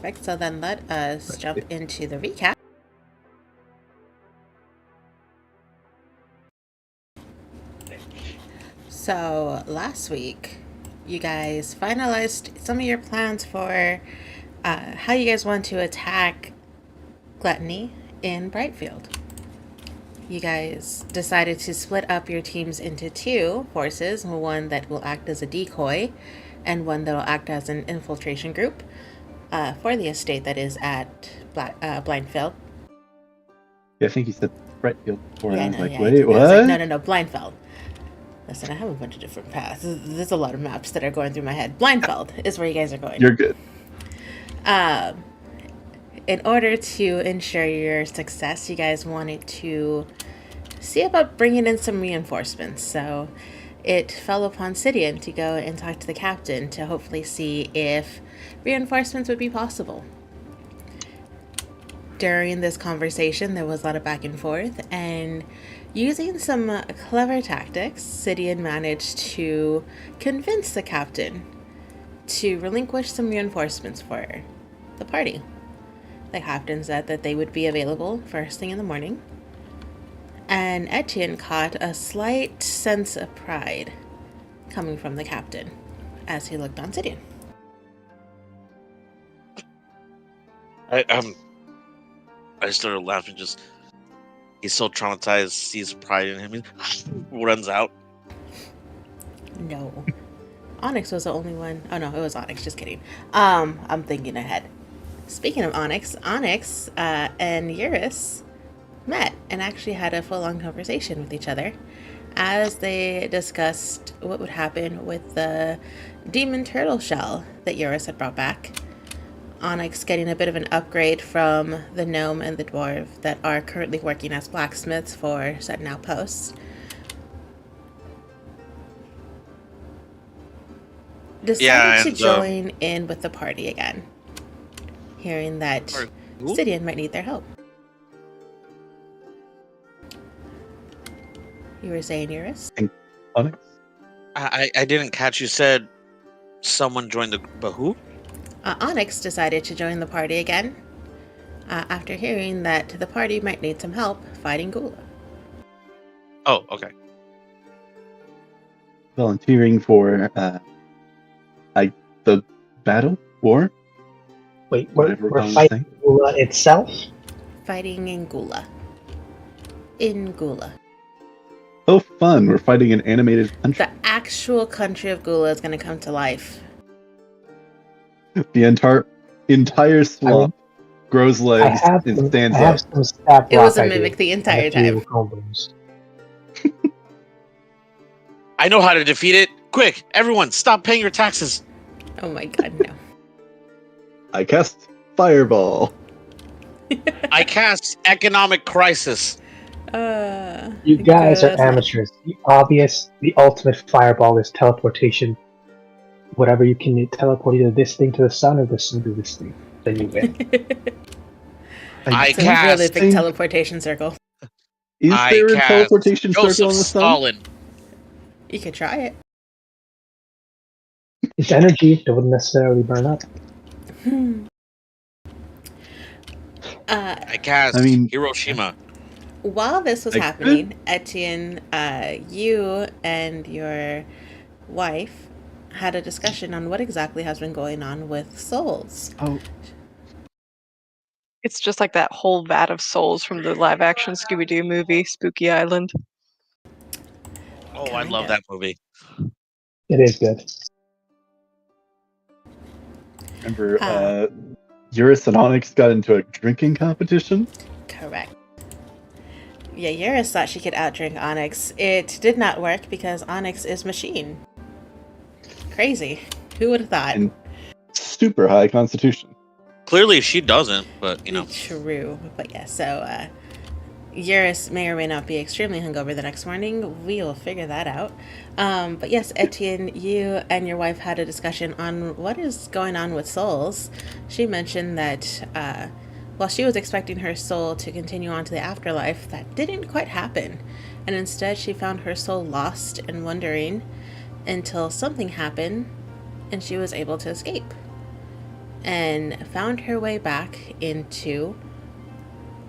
Perfect. So then let us jump into the recap. So last week, you guys finalized some of your plans for how you guys want to attack Gluttony in Brightfield. You guys decided to split up your teams into two forces, one that will act as a decoy and one that will act as an infiltration group for the estate that is at Blindfield. Yeah, I think you said Brightfield before, and I was like, wait, what? I was like, no, Blindfield. Listen, I have a bunch of different paths. There's a lot of maps that are going through my head. Blindfield is where you guys are going. You're good. In order to ensure your success, you guys wanted to see about bringing in some reinforcements. So it fell upon Sidian to go and talk to the captain to hopefully see if reinforcements would be possible. During this conversation, there was a lot of back and forth, and using some clever tactics, Sidian managed to convince the captain to relinquish some reinforcements for the party. The captain said that they would be available first thing in the morning, and Etienne caught a slight sense of pride coming from the captain as he looked on Sidian. I started laughing. Just he's so traumatized, sees pride in him, he runs out. No, Onyx was the only one. Oh no, it was Onyx. Just kidding. I'm thinking ahead. Speaking of Onyx and Eurus met and actually had a full-on conversation with each other as they discussed what would happen with the demon turtle shell that Eurus had brought back. Onyx getting a bit of an upgrade from the gnome and the dwarf that are currently working as blacksmiths for setting out posts. Decided to join in with the party again, hearing that Sidian might need their help. You were saying, Eurus? Onyx? I didn't catch. You said someone joined the who? Onyx decided to join the party again after hearing that the party might need some help fighting Gula. Oh, okay. Volunteering for the battle? War? Wait, we're fighting Gula itself? Fighting in Gula. In Gula. Oh, fun. We're fighting an animated country. The actual country of Gula is going to come to life. The entire swamp grows legs and stands up. It was a mimic the entire time. I know how to defeat it. Quick, everyone, stop paying your taxes. Oh my god, no. I cast Fireball. I cast Economic Crisis. You guys are amateurs. The ultimate fireball is teleportation. Whatever you can teleport either this thing to the sun or the sun to this thing, then you win. I cast a really big teleportation circle. Is there a teleportation Joseph circle on the sun? Stalin. You could try it. It's energy that wouldn't necessarily burn up. I cast Hiroshima. While this was happening, Etienne, you and your wife had a discussion on what exactly has been going on with souls. Oh. It's just like that whole vat of souls from the live-action Scooby-Doo movie, Spooky Island. Oh, I love that movie. It is good. Remember, Eurus and Onyx got into a drinking competition? Correct. Yeah, Eurus thought she could outdrink Onyx. It did not work because Onyx is machine. Crazy. Who would have thought? And super high constitution. Clearly she doesn't, but you know. True. But yeah, so Eurus may or may not be extremely hungover the next morning. We will figure that out. But yes, Etienne, you and your wife had a discussion on what is going on with souls. She mentioned that while she was expecting her soul to continue on to the afterlife, that didn't quite happen. And instead she found her soul lost and wandering until something happened and she was able to escape. and found her way back into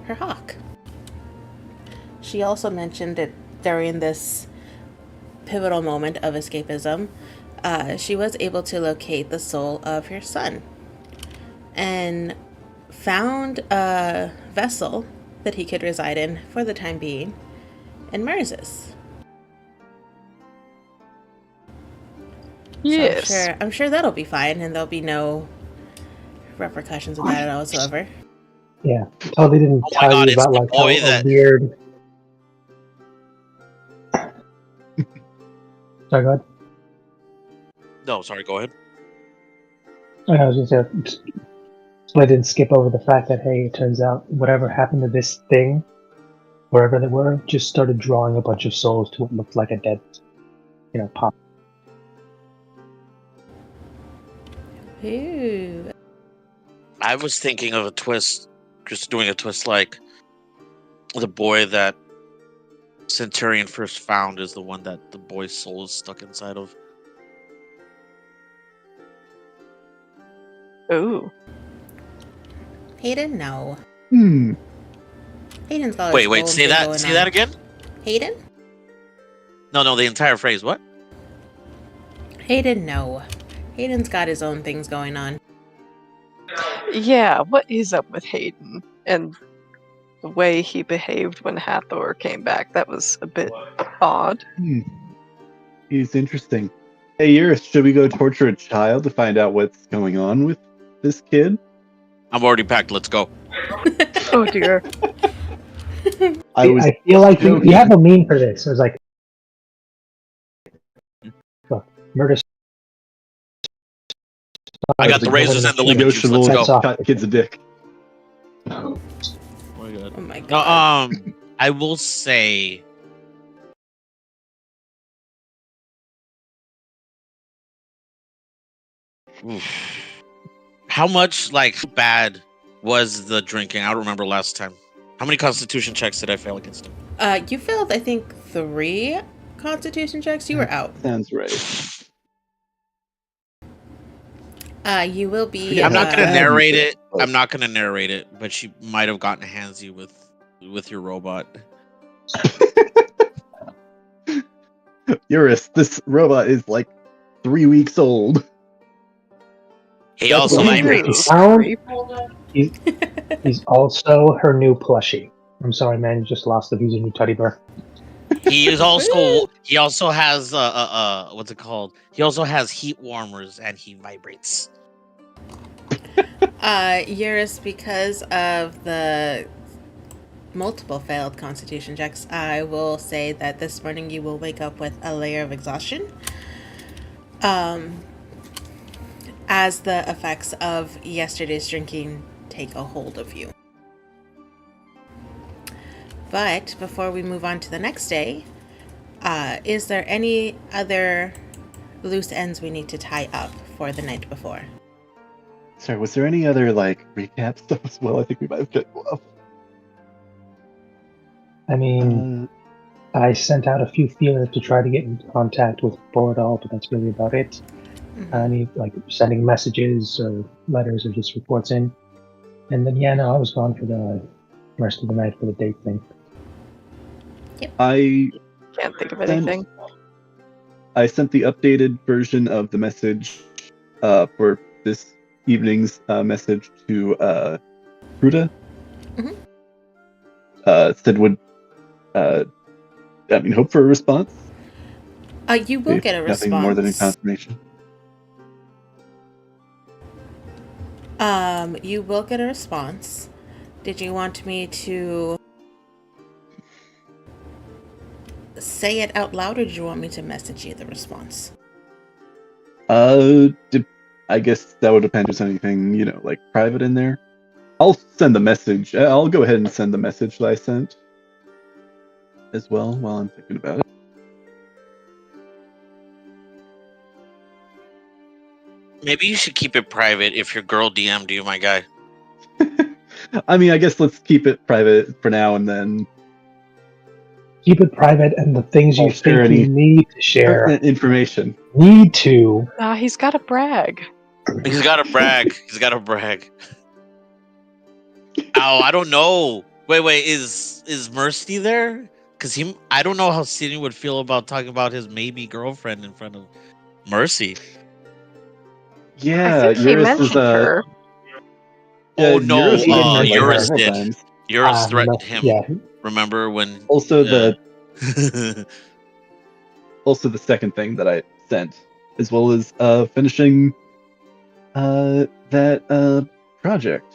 her hawk. She also mentioned that during this pivotal moment of escapism, she was able to locate the soul of her son and found a vessel that he could reside in for the time being in Marsis. Yes. So I'm sure that'll be fine, and there'll be no repercussions of that whatsoever. Yeah, totally didn't Oh my tell God, you it's about the like boy how that- a weird. Sorry, go ahead. No, sorry, go ahead. I was just I didn't skip over the fact that hey, it turns out whatever happened to this thing, wherever they were, just started drawing a bunch of souls to what looked like a dead, pop. Ooh. I was thinking of a twist, just doing a twist like the boy that Centurion first found is the one that the boy's soul is stuck inside of. Ooh. Hayden, no. Hayden's got his Wait, own say thing that. going Say on. that again. Hayden? No, the entire phrase. What? Hayden, no. Hayden's got his own things going on. Yeah, what is up with Hayden and the way he behaved when Hathor came back? That was a bit odd. He's interesting. Hey, Iris, should we go torture a child to find out what's going on with this kid? I'm already packed. Let's go. Oh dear. I I feel like you have a meme for this. It was like, murder. I got the razors and the lemon juice. negotiable. Let's go. Cut kids a dick. Oh my God. Oh my No, god. I will say. Oof. How much bad was the drinking? I don't remember last time. How many Constitution checks did I fail against him? You failed, I think, 3 Constitution checks. You were out. Sounds right. You will be. Yeah, I'm not gonna bad narrate you it. said. I'm not gonna narrate it, but she might have gotten handsy with your robot. Eurus, this robot is like 3 weeks old. He That's also what he vibrates. He's also her new plushie. I'm sorry, man. You just lost it. He's a new teddy bear. He also has what's it called? He also has heat warmers and he vibrates. Eurus, because of the multiple failed Constitution checks, I will say that this morning you will wake up with a layer of exhaustion. As the effects of yesterday's drinking take a hold of you. But before we move on to the next day, is there any other loose ends we need to tie up for the night before? Sorry, was there any other recap stuff as well? I think we might have cut off. I mean, I sent out a few feelers to try to get in contact with Borodal, but that's really about it. Any sending messages or letters or just reports in. And then I was gone for the rest of the night for the date thing. Yep. I Can't think of anything. I sent the updated version of the message for this evening's message to Ruta. Said would hope for a response. You will get a response. Nothing more than a confirmation. You will get a response. Did you want me to say it out loud, or did you want me to message you the response? I guess that would depend if there's anything, private in there. I'll send the message. I'll go ahead and send the message that I sent as well while I'm thinking about it. Maybe you should keep it private if your girl DM'd you, my guy. I mean, I guess let's keep it private for now and then. Keep it private, and the things you think you need to share information. need to. He's got to brag. He's got to brag. He's got to brag. Oh, I don't know. Wait. Is Mercy there? Because I don't know how Sidney would feel about talking about his maybe girlfriend in front of Mercy. Yeah, I think he Eurus is mentioned her. Oh no, Eurus He didn't mentioned mention Eurus her. did. times. Eurus threatened No, him. yeah, Remember when? Also uh, the second thing that I sent, as well as finishing that project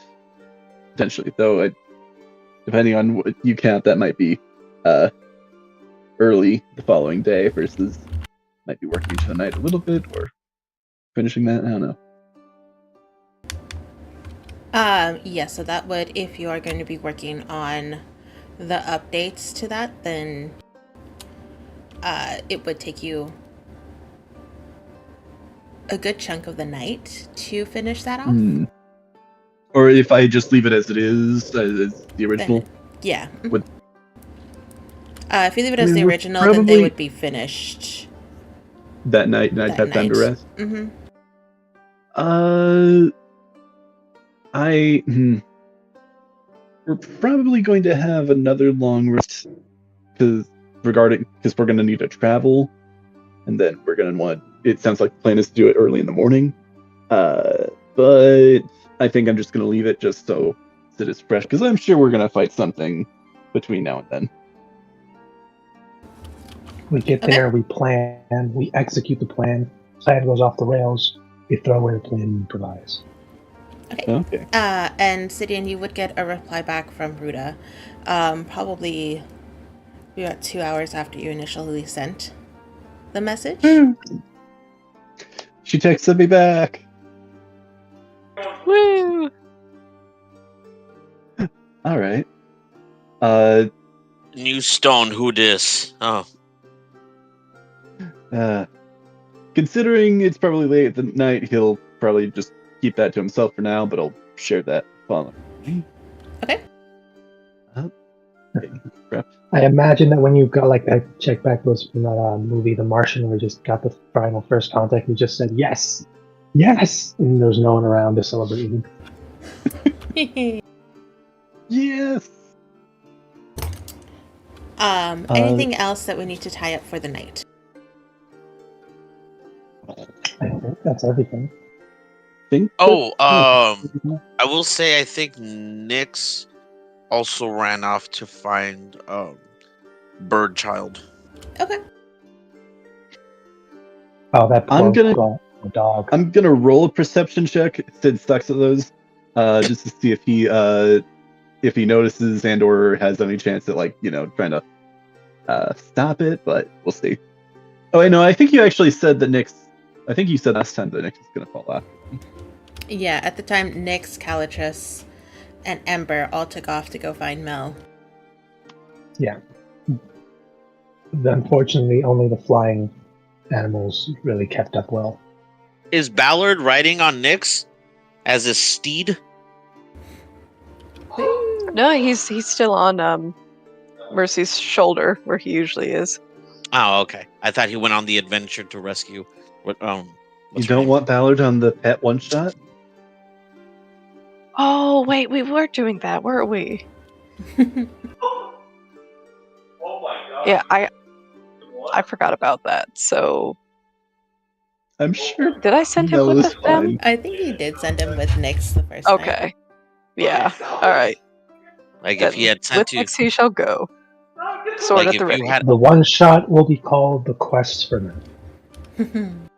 potentially. Though depending on what you count, that might be early the following day versus might be working into the night a little bit or finishing that. I don't know. Yeah, so that would, if you are going to be working on the updates to that, then it would take you a good chunk of the night to finish that off. Or if I just leave it as it is, as the original. Then, yeah. Would- if you leave it as the we're original, then they probably- would be finished that night, and I'd have time to rest. Mm-hmm. We're probably going to have another long rest because we're going to need to travel, and then we're going to want. It sounds like the plan is to do it early in the morning, but I think I'm just going to leave it just so that it's fresh because I'm sure we're going to fight something between now and then. we get there, we plan, we execute the plan. Plan goes off the rails. We throw away the plan and improvise. Okay. And Sidian, you would get a reply back from Ruda, probably about 2 hours after you initially sent the message. She texted me back. Woo! All right. New stone, who dis? Oh, Considering it's probably late at the night, he'll probably just keep that to himself for now, but I'll share that following. Okay. I imagine that when you got like I check back was from that movie The Martian where you just got the final first contact, you just said yes, and there's no one around to celebrate you. Yes. Anything else that we need to tie up for the night? I think that's everything. I will say I think Nyx also ran off to find Bird Child. Okay. Oh, that poor dog. I'm gonna roll a perception check. Sid sucks at those, just to see if he notices and or has any chance at trying to stop it. But we'll see. Oh, I know. I think you actually said that Nyx. I think you said last time that Nyx is gonna fall off. Yeah, at the time, Nyx, Calatrus, and Ember all took off to go find Mel. Yeah. Unfortunately, only the flying animals really kept up well. Is Ballard riding on Nyx as a steed? No, he's still on Mercy's shoulder where he usually is. Oh, okay. I thought he went on the adventure to rescue. You don't want Ballard on the pet one shot? Oh wait, we were doing that, weren't we? Yeah, I forgot about that. So I'm sure. did I send him Mel with is them? fine. I think you did send him with Nyx the first time. Okay. Yeah. All right. Like Then if he had with sent you, Nyx he shall go. Sword like at if the you ready. had, The one shot will be called the Quest for Men.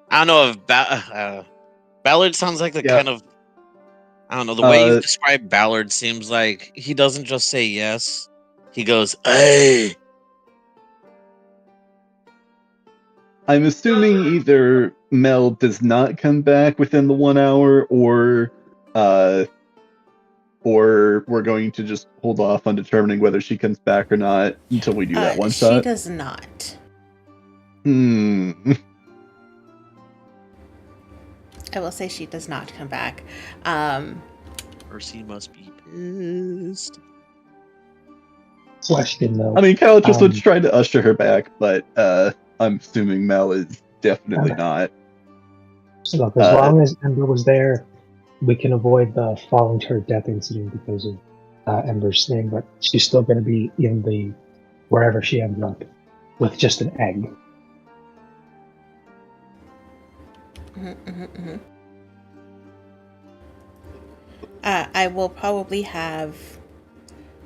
I don't know if Ballard sounds like the Yeah. kind of, I don't know, the way you describe Ballard seems like he doesn't just say yes, he goes, hey. I'm assuming either Mel does not come back within the 1 hour, or we're going to just hold off on determining whether she comes back or not until we do that one She shot. does not. I will say she does not come back. Mercy must be pissed. Question though. I mean, Kyle just would try to usher her back, but I'm assuming Mel is definitely not. So look, as long as Ember was there, we can avoid the falling to her death incident because of Ember's thing, but she's still going to be in the wherever she ends up with just an egg. I will probably have,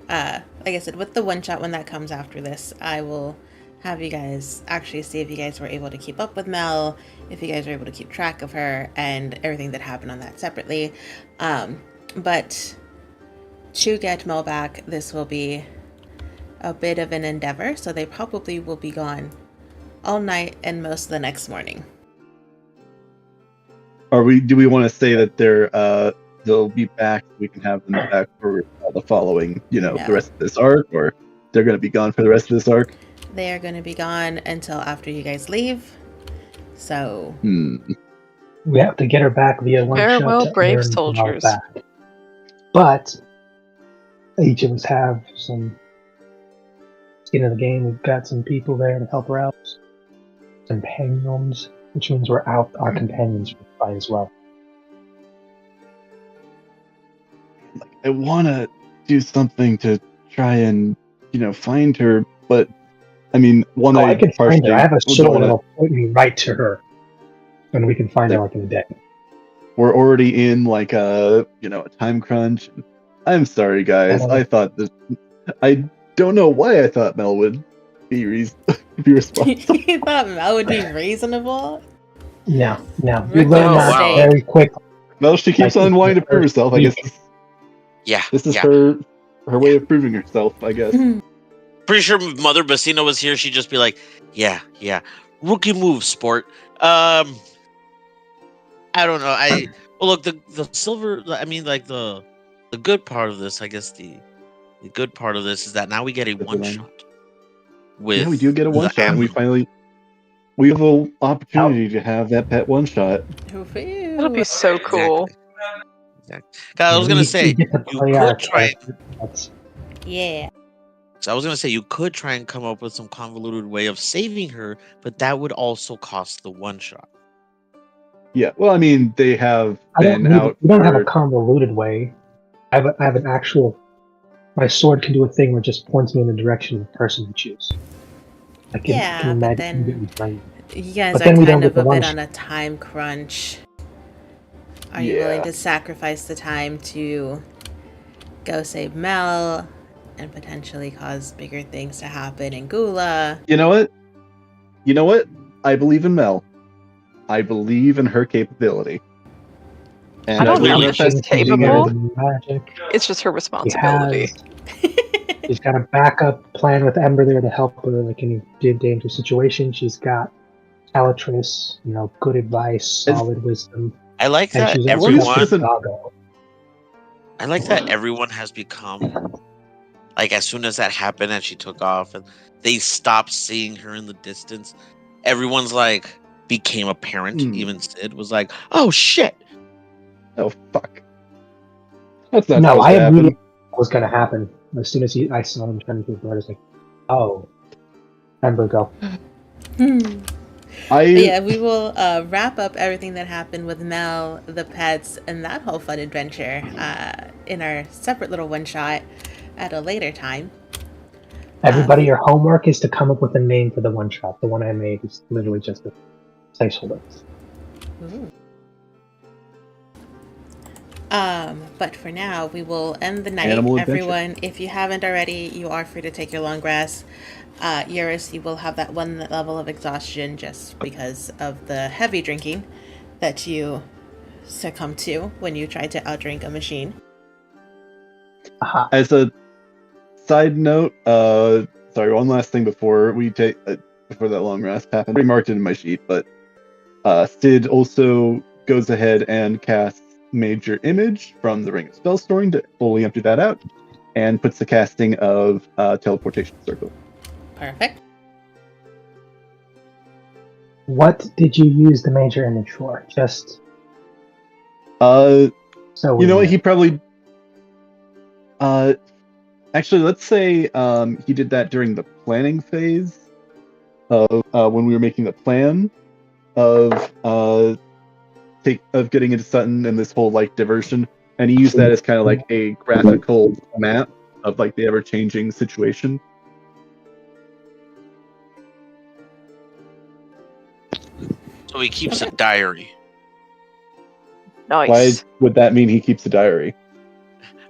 like I said, with the one shot when that comes after this, I will have you guys actually see if you guys were able to keep up with Mel, if you guys were able to keep track of her, and everything that happened on that separately. But to get Mel back, this will be a bit of an endeavor, so they probably will be gone all night and most of the next morning. Do we want to say that they'll be back? We can have them back for the following, No. the rest of this arc, or they're going to be gone for the rest of this arc? They are going to be gone until after you guys leave. So we have to get her back via one Farewell, shot. brave Learn from our soldiers. back. But each of us have some skin in the game. We've got some people there to help her out. Companions, which means we're out our companions will fight as well. I want to do something to try and, find her, but I mean, I can find her. I have a sword that'll point me right to her, and we can find her like in a day. We're already in like a time crunch. I'm sorry, guys. I thought this. I don't know why I thought Mel would be responsible. You thought Mel would be reasonable? No. You Rookie learn that mistake. very quickly. Well, she keeps on wanting to prove herself. I guess. This is her way of proving herself. I guess. Pretty sure Mother Bassino was here. She'd just be like, "Yeah, rookie move, sport." I don't know. Look, the silver. I mean, like the good part of this, I guess the good part of this is that now we get a one shot. Yeah, we do get a one shot, and we have an opportunity to have that pet one shot. That'll be so cool. Exactly. I was gonna say you could try. Yeah. So I was gonna say you could try and come up with some convoluted way of saving her, but that would also cost the one shot. Yeah, well, I mean, they have been out. We don't have a convoluted way. I have an actual. My sword can do a thing where it just points me in the direction of the person I choose. I can imagine but then you guys but are then we kind don't of get a the bit one on a time crunch. Are you willing to sacrifice the time to go save Mel and potentially cause bigger things to happen in Gula? You know what? I believe in Mel. I believe in her capability. And I don't know if she's capable. It's just her responsibility. She's got a backup plan with Ember there to help her like in a dangerous situation. She's got Elytris, good advice, solid wisdom. I like that everyone has become like, as soon as that happened and she took off and they stopped seeing her in the distance, everyone's like became a parent. Even Sid was like, "Oh shit! Oh fuck!" That's not no, I immediately knew what was going to happen as soon as I saw him turning to the bird. I was like, "Oh, Ember, go." Yeah, we will wrap up everything that happened with Mel, the pets, and that whole fun adventure in our separate little one shot at a later time. Everybody, your homework is to come up with a name for the one shot. The one I made is literally just a placeholder. But for now, we will end the night. Animal Everyone, adventure. if you haven't already, you are free to take your long rest. Eurus, you will have that one level of exhaustion just because of the heavy drinking that you succumbed to when you tried to outdrink a machine. As a side note, sorry, one last thing before we take before that long rest happens. I already marked it in my sheet, but Sid also goes ahead and casts Major Image from the Ring of Spellstoring to fully empty that out, and puts the casting of Teleportation Circle. Perfect. What did you use the Major Image for? Just so you know what, he probably actually, let's say he did that during the planning phase of when we were making the plan of getting into Sutton and this whole like diversion, and he used that as kind of like a graphical map of like the ever-changing situation. So he keeps a diary. Nice. Why would that mean he keeps a diary?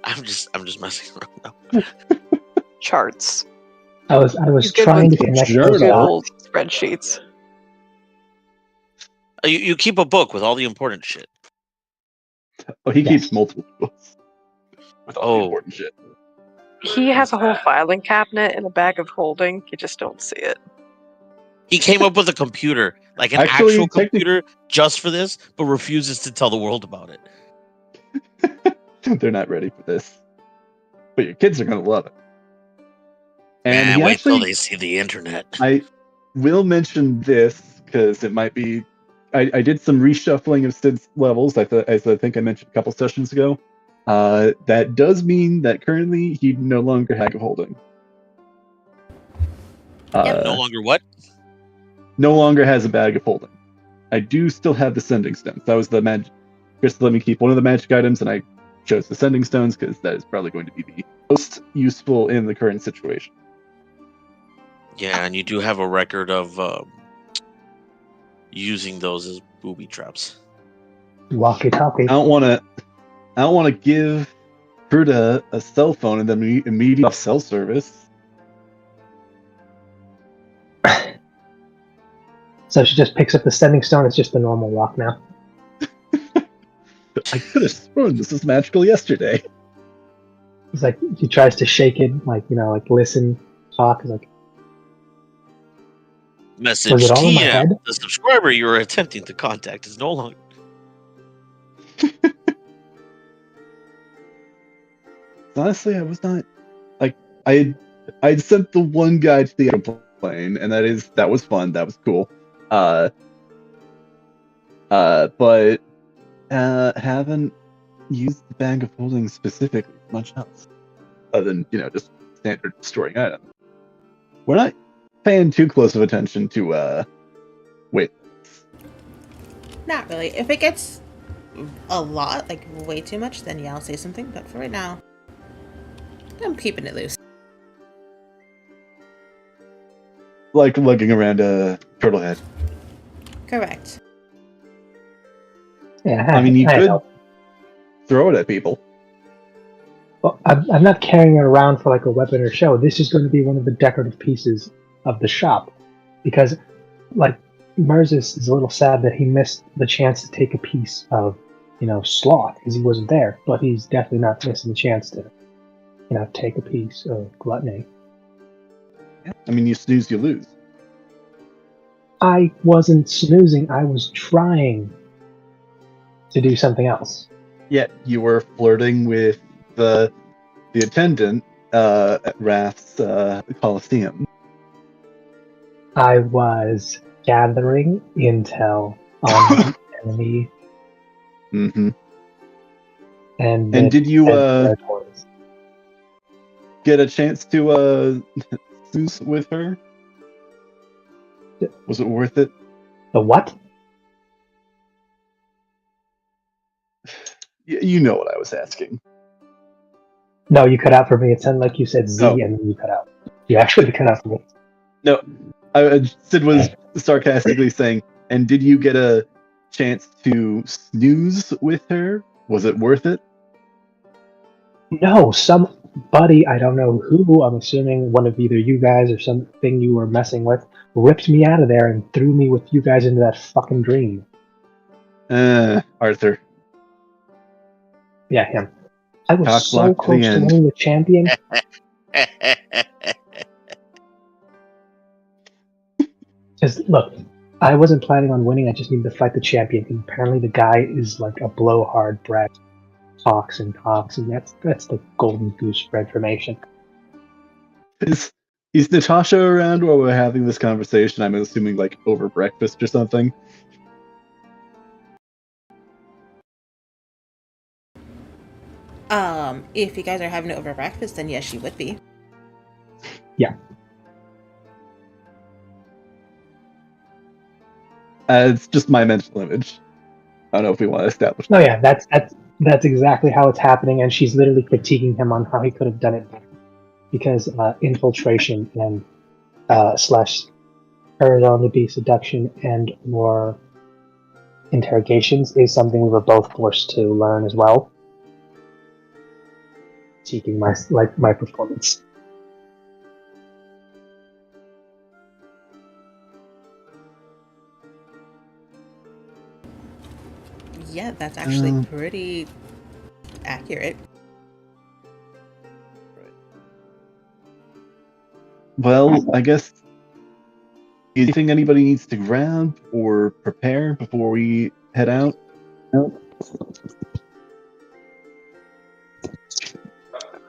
I'm just messing around now. Charts. I was He's good trying with to connect journal. those good dots. old spreadsheets. You keep a book with all the important shit. Oh, he Yes. keeps multiple books with all the Oh. important shit. He has a whole filing cabinet and a bag of holding. You just don't see it. He came up with a computer, like an Actually, actual computer, just for this, but refuses to tell the world about it. They're not ready for this, but your kids are gonna love it. And Man, he wait till actually, they see the internet. I will mention this because it might be. I did some reshuffling of Sid's levels, as I think I mentioned a couple sessions ago. That does mean that currently he no longer has a holding. No longer what? No longer has a bag of holding. I do still have the sending stones. That was the magic. Chris let me keep one of the magic items, and I chose the sending stones because that is probably going to be the most useful in the current situation. Yeah, and you do have a record of using those as booby traps. Walkie-talkie. I don't want to give Fruta a cell phone and then immediately off cell service. So she just picks up the sending stone. It's just a normal rock now. I could have sworn this was magical yesterday. It's like he tries to shake it, like listen, talk. It's like, Message Was it all in my head? TM. The subscriber you were attempting to contact is no longer. Honestly, I was not like I'd sent the one guy to the airplane, and that was fun. That was cool. But haven't used the bag of holding specifically much else, other than just standard storing items. We're not paying too close of attention to wait. Not really. If it gets a lot, like way too much, then yeah, I'll say something. But for right now, I'm keeping it loose. Like lugging around a turtle head. Correct. yeah. I mean, you I could know. throw it at people. Well, I'm not carrying it around for like a weapon or show. This is going to be one of the decorative pieces of the shop, because like Mers is a little sad that he missed the chance to take a piece of Sloth because he wasn't there, but he's definitely not missing the chance to take a piece of Gluttony. I mean, you snooze, you lose. I wasn't snoozing. I was trying to do something else. Yeah, you were flirting with the attendant at Rath's Coliseum. I was gathering intel on the enemy, Mm-hmm. and did you territories. get a chance to snooze with her? Was it worth it? The what? You know what I was asking. No, you cut out for me. It sounded like you said Z, Oh. and then you cut out. You actually cut out for me. No, Sid was sarcastically saying, and did you get a chance to snooze with her? Was it worth it? No, somebody, I don't know who, I'm assuming one of either you guys or something you were messing with, ripped me out of there and threw me with you guys into that fucking dream. Arthur. Yeah, him. I was Cock so block to the close to end. winning the champion. Because, look, I wasn't planning on winning, I just needed to fight the champion. And apparently the guy is like a blowhard brat. Talks, and that's the golden goose for information. Is Natasha around while we're having this conversation? I'm assuming like over breakfast or something. If you guys are having it over breakfast, then yes, she would be. Yeah. It's just my mental image. I don't know if we want to establish. No, yeah, that's exactly how it's happening, and she's literally critiquing him on how he could have done it better. Because infiltration and slash horizontal be seduction and or interrogations is something we were both forced to learn as well. Critiquing my performance. Yeah, that's actually pretty accurate. Well, I guess. Do you think anybody needs to grab or prepare before we head out?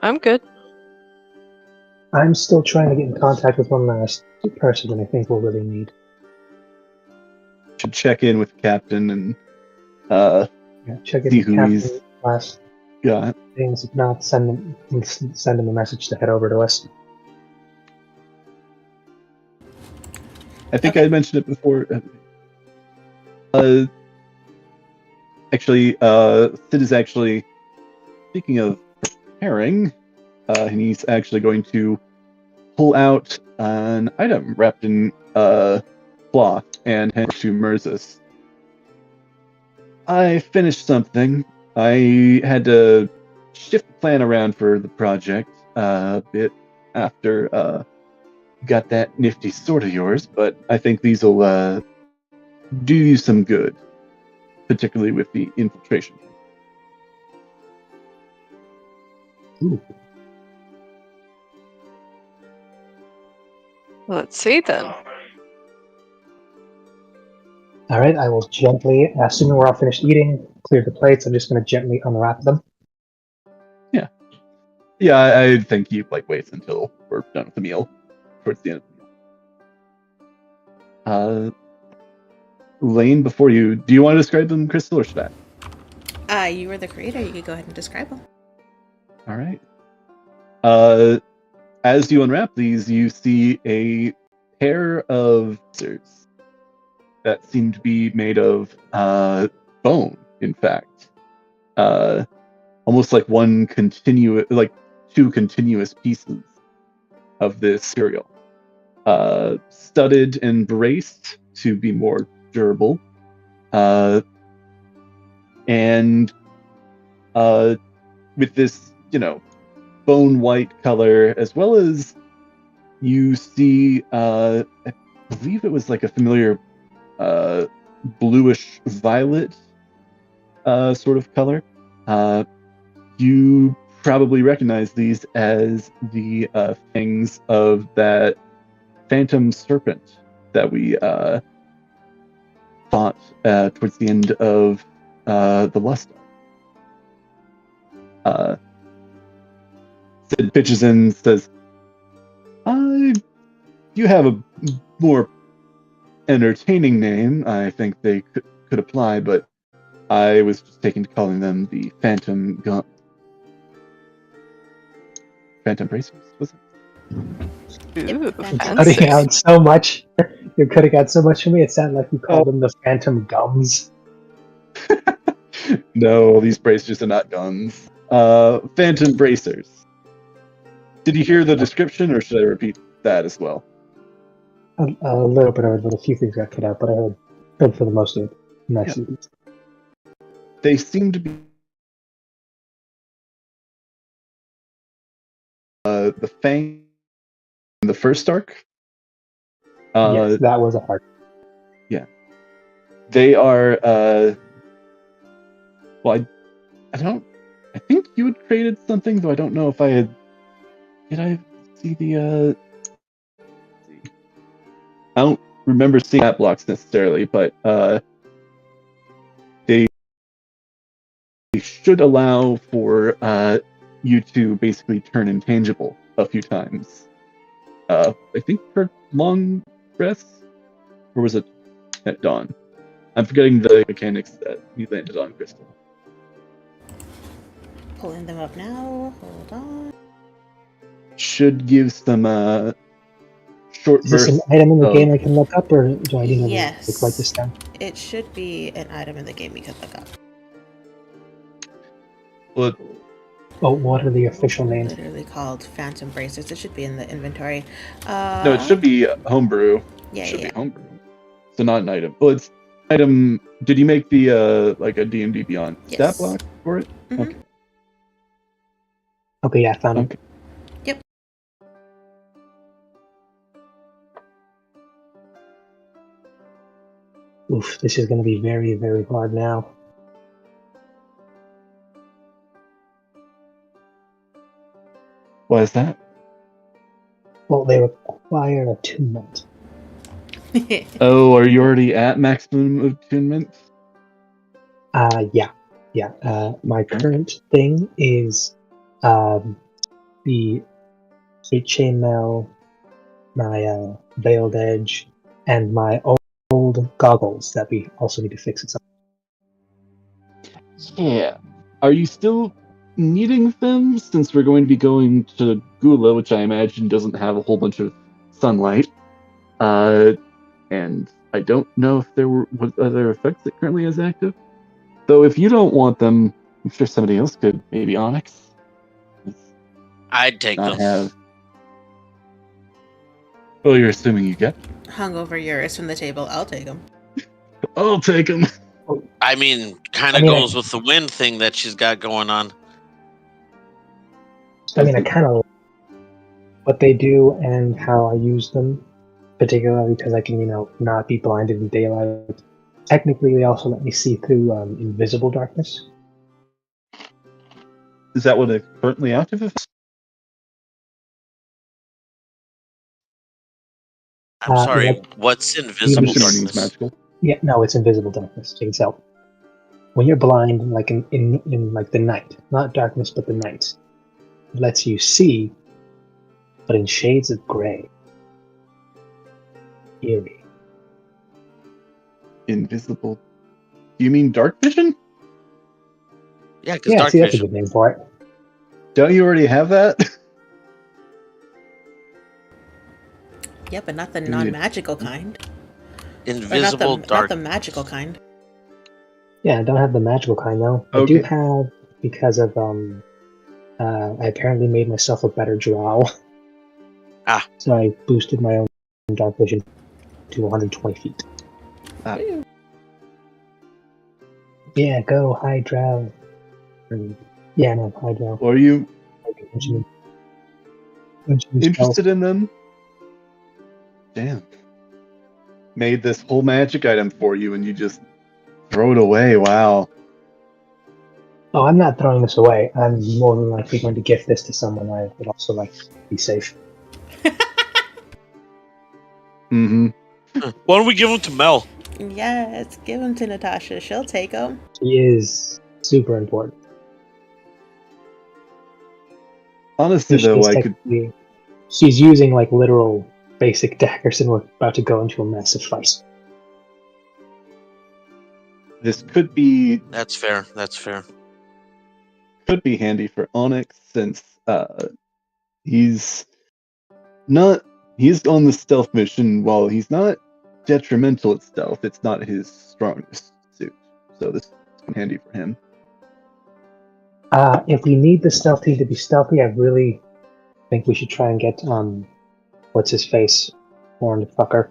I'm good. I'm still trying to get in contact with one last person that I think we'll really need. Should check in with Captain and Check in see with who he's Captain last got. things. If not, send him a message to head over to us. I think Okay. I mentioned it before. Actually, Sid is actually, speaking of preparing, and he's actually going to pull out an item wrapped in cloth and hand it to Mirzus. I finished something. I had to shift the plan around for the project a bit after got that nifty sword of yours, but I think these will do you some good, particularly with the infiltration. Ooh. Let's see then. All right, I will gently, assuming we're all finished eating, clear the plates. I'm just going to gently unwrap them. Yeah, I think he waits until we're done with the meal, towards the end of the meal. Lane, before you, do you want to describe them, Crystal, or should I? You were the creator. You could go ahead and describe them. All right. As you unwrap these, you see a pair of scissors that seem to be made of bone. In fact, almost like two continuous pieces of this material, studded and braced to be more durable, and with this, bone white color, as well as you see, I believe it was like a familiar bluish violet sort of color. You probably recognize these as the fangs of that phantom serpent that we fought towards the end of the Lust. Sid pitches in and says, you have a more entertaining name. I think they could apply, but I was just taking to calling them the Phantom Bracers, was it? Ooh, Fantastic. fancy. Cutting out so much. You're cutting out so much for me. It sounded like you called them the Phantom Gums. No, these bracers are not guns. Phantom Bracers. Did you hear the description, or should I repeat that as well? A little bit of it, but a few things got cut out. But I heard for the most of it. Nice. Yeah. They seem to be the Fang in the first arc. Yes, that was a hard. They are well, I think you had created something, though I don't know if I had. Did I see the I don't remember seeing that blocks necessarily, but they should allow for you to basically turn intangible a few times. I think for long rests, or was it at dawn? I'm forgetting the mechanics that you landed on, Crystal. Pulling them up now. Hold on. Should give some short Is this an bursts item in the of- game I can look up, or do I need to Yes. write this down? It should be an item in the game you can look up. Well, Oh, what are the official names? Literally called Phantom Bracers. It should be in the inventory. no, it should be homebrew. Yeah, It should yeah. be homebrew. So not an item. Well, it's item. Did you make the like a D&D Beyond stat Yes. block for it? Mhm. Okay. Okay, yeah, I found it. Okay. Yep. Oof, this is going to be very, very hard now. Why is that? Well, they require attunement. Oh, are you already at maximum attunement? Yeah. My current thing is the Fate Chainmail, my Veiled Edge, and my old goggles that we also need to fix at some. Yeah. Are you still needing them since we're going to be going to Gula, which I imagine doesn't have a whole bunch of sunlight? And I don't know if there were what other effects it currently has active. Though if you don't want them, I'm sure somebody else could. Maybe Onyx. I'd take Not them. have. Well, you're assuming you get. Hungover Eurus from the table. I'll take him. I'll take them. I mean, kind I of mean, goes with the wind thing that she's got going on. I mean, I kind of what they do and how I use them, particularly because I can, not be blinded in daylight. Technically, they also let me see through invisible darkness. Is that what it's currently active is? I'm sorry, like- what's I'm invisible assuming it's darkness? magical. Yeah, no, it's invisible darkness. Check this out. When you're blind, like in like the night, not darkness, but the night, it lets you see, but in shades of gray. Eerie. Invisible. Do you mean dark vision? Yeah, because Yeah, dark see, that's a vision. good name for it. Don't you already have that? Yeah, but not the need it. non-magical kind. Or Invisible not dark. the magical kind. Yeah, I don't have the magical kind though. I Okay. do have because of I apparently made myself a better drow. Ah. So I boosted my own dark vision to 120 feet. Ah. Yeah, go high drow. Yeah, no, high drow. Are you Interested? interested in them? Damn. Made this whole magic item for you and you just throw it away. Wow. Oh, I'm not throwing this away. I'm more than likely going to gift this to someone I would also like to be safe. Mm-hmm. Why don't we give them to Mel? Yes, give him to Natasha. She'll take him. He is super important. Honestly, She's though, I could. technically- She's using like literal basic daggers, and we're about to go into a massive fight. This could be That's fair. That's fair. handy for Onyx since he's on the stealth mission. While he's not detrimental at stealth, it's not his strongest suit. So this is handy for him. If we need the stealth team to be stealthy, I really think we should try and get what's his face, horned fucker,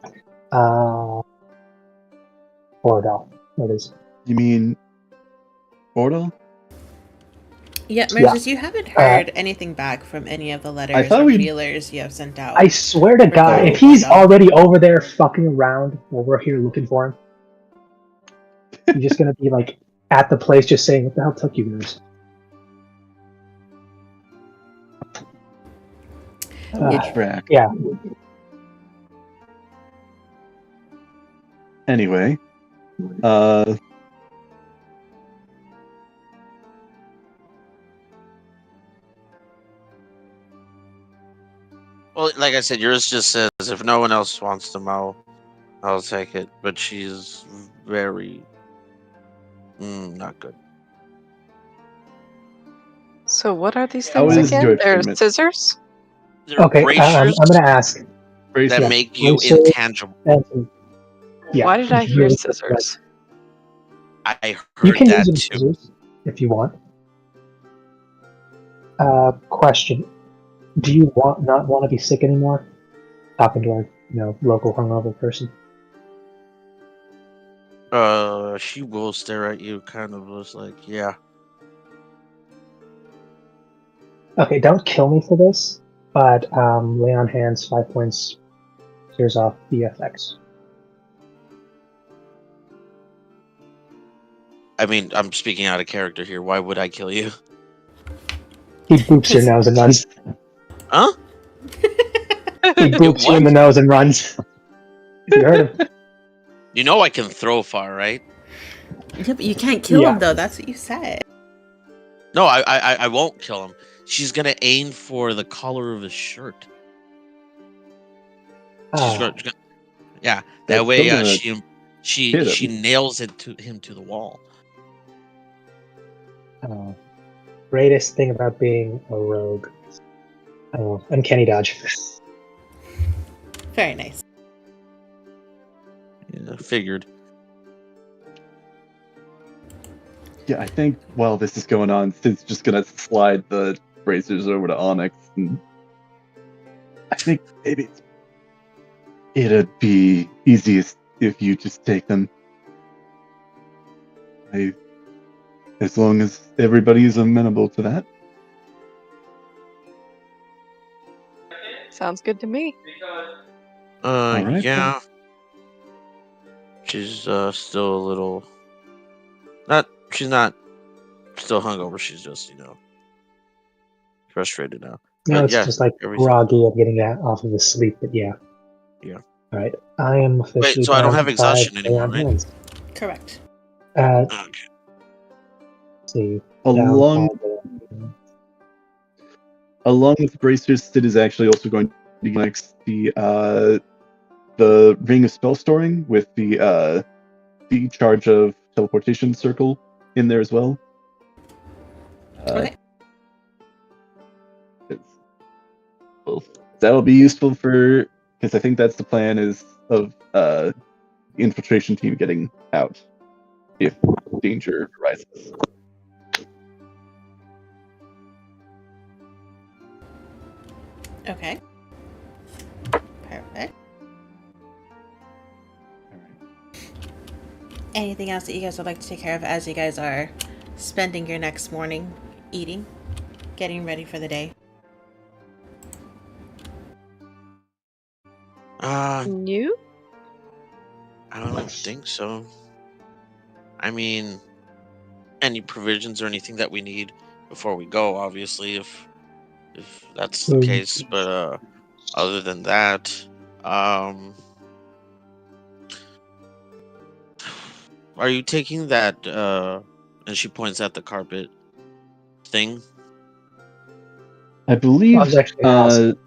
Borodal. That is. You mean Bordal? Yeah, Yeah. Moses, you haven't heard anything back from any of the letters thought or we- feelers you have sent out. I swear to God, Regarding if he's Borodal. already over there fucking around while we're here looking for him, he's just gonna be like at the place, just saying, "What the hell took you guys?" Track. yeah. Anyway, Well, like I said, yours just says if no one else wants to mow, I'll take it. But she's very not good. So what are these How things is your again? They're treatment? scissors? They're Okay, I'm bracers. gonna ask. Bracers. that make you Bracers. intangible. Yeah. Why did I hear really scissors? I You heard can that use them too. scissors if you want. Question: do you not want to be sick anymore? Talking to our local hungover person. She will stare at you, kind of just like, yeah. Okay, don't kill me for this, but lay on hands, 5 points, clears off the effects. I mean, I'm speaking out of character here. Why would I kill you? He boops your nose and runs. Huh? He boops you in the nose and runs. You heard him. You know I can throw far, right? Yeah, but you can't kill Yeah. him though. That's what you said. No, I won't kill him. She's gonna aim for the collar of his shirt. Yeah, that That's way still gonna she hit she him. nails it to him to the wall. Greatest thing about being a rogue. Uncanny dodge. Very nice. Yeah, figured. Yeah, I think while this is going on, Sid's just gonna slide the bracers over to Onyx, and I think maybe it'd be easiest if you just take them. As long as everybody is amenable to that. Sounds good to me. Alright, Yeah. She's still a little. She's not still hungover. She's just frustrated now. No, But it's yeah, just like everything. groggy of getting off of the sleep, but yeah. Yeah. Alright. I am officially so I don't down have to exhaustion 5 anymore, on right? hands. Correct. Okay. Let's see. along Down along with bracers, Sid is actually also going to next the ring of spell storing with the charge of teleportation circle in there as well. Okay. Well, that'll be useful because I think that's the plan is of the infiltration team getting out if danger arises. Okay. Perfect. Anything else that you guys would like to take care of as you guys are spending your next morning eating, getting ready for the day? You? I don't think so. I mean, any provisions or anything that we need before we go, obviously, if that's the case. But other than that, are you taking that? And she points at the carpet thing. I believe. I was actually asking.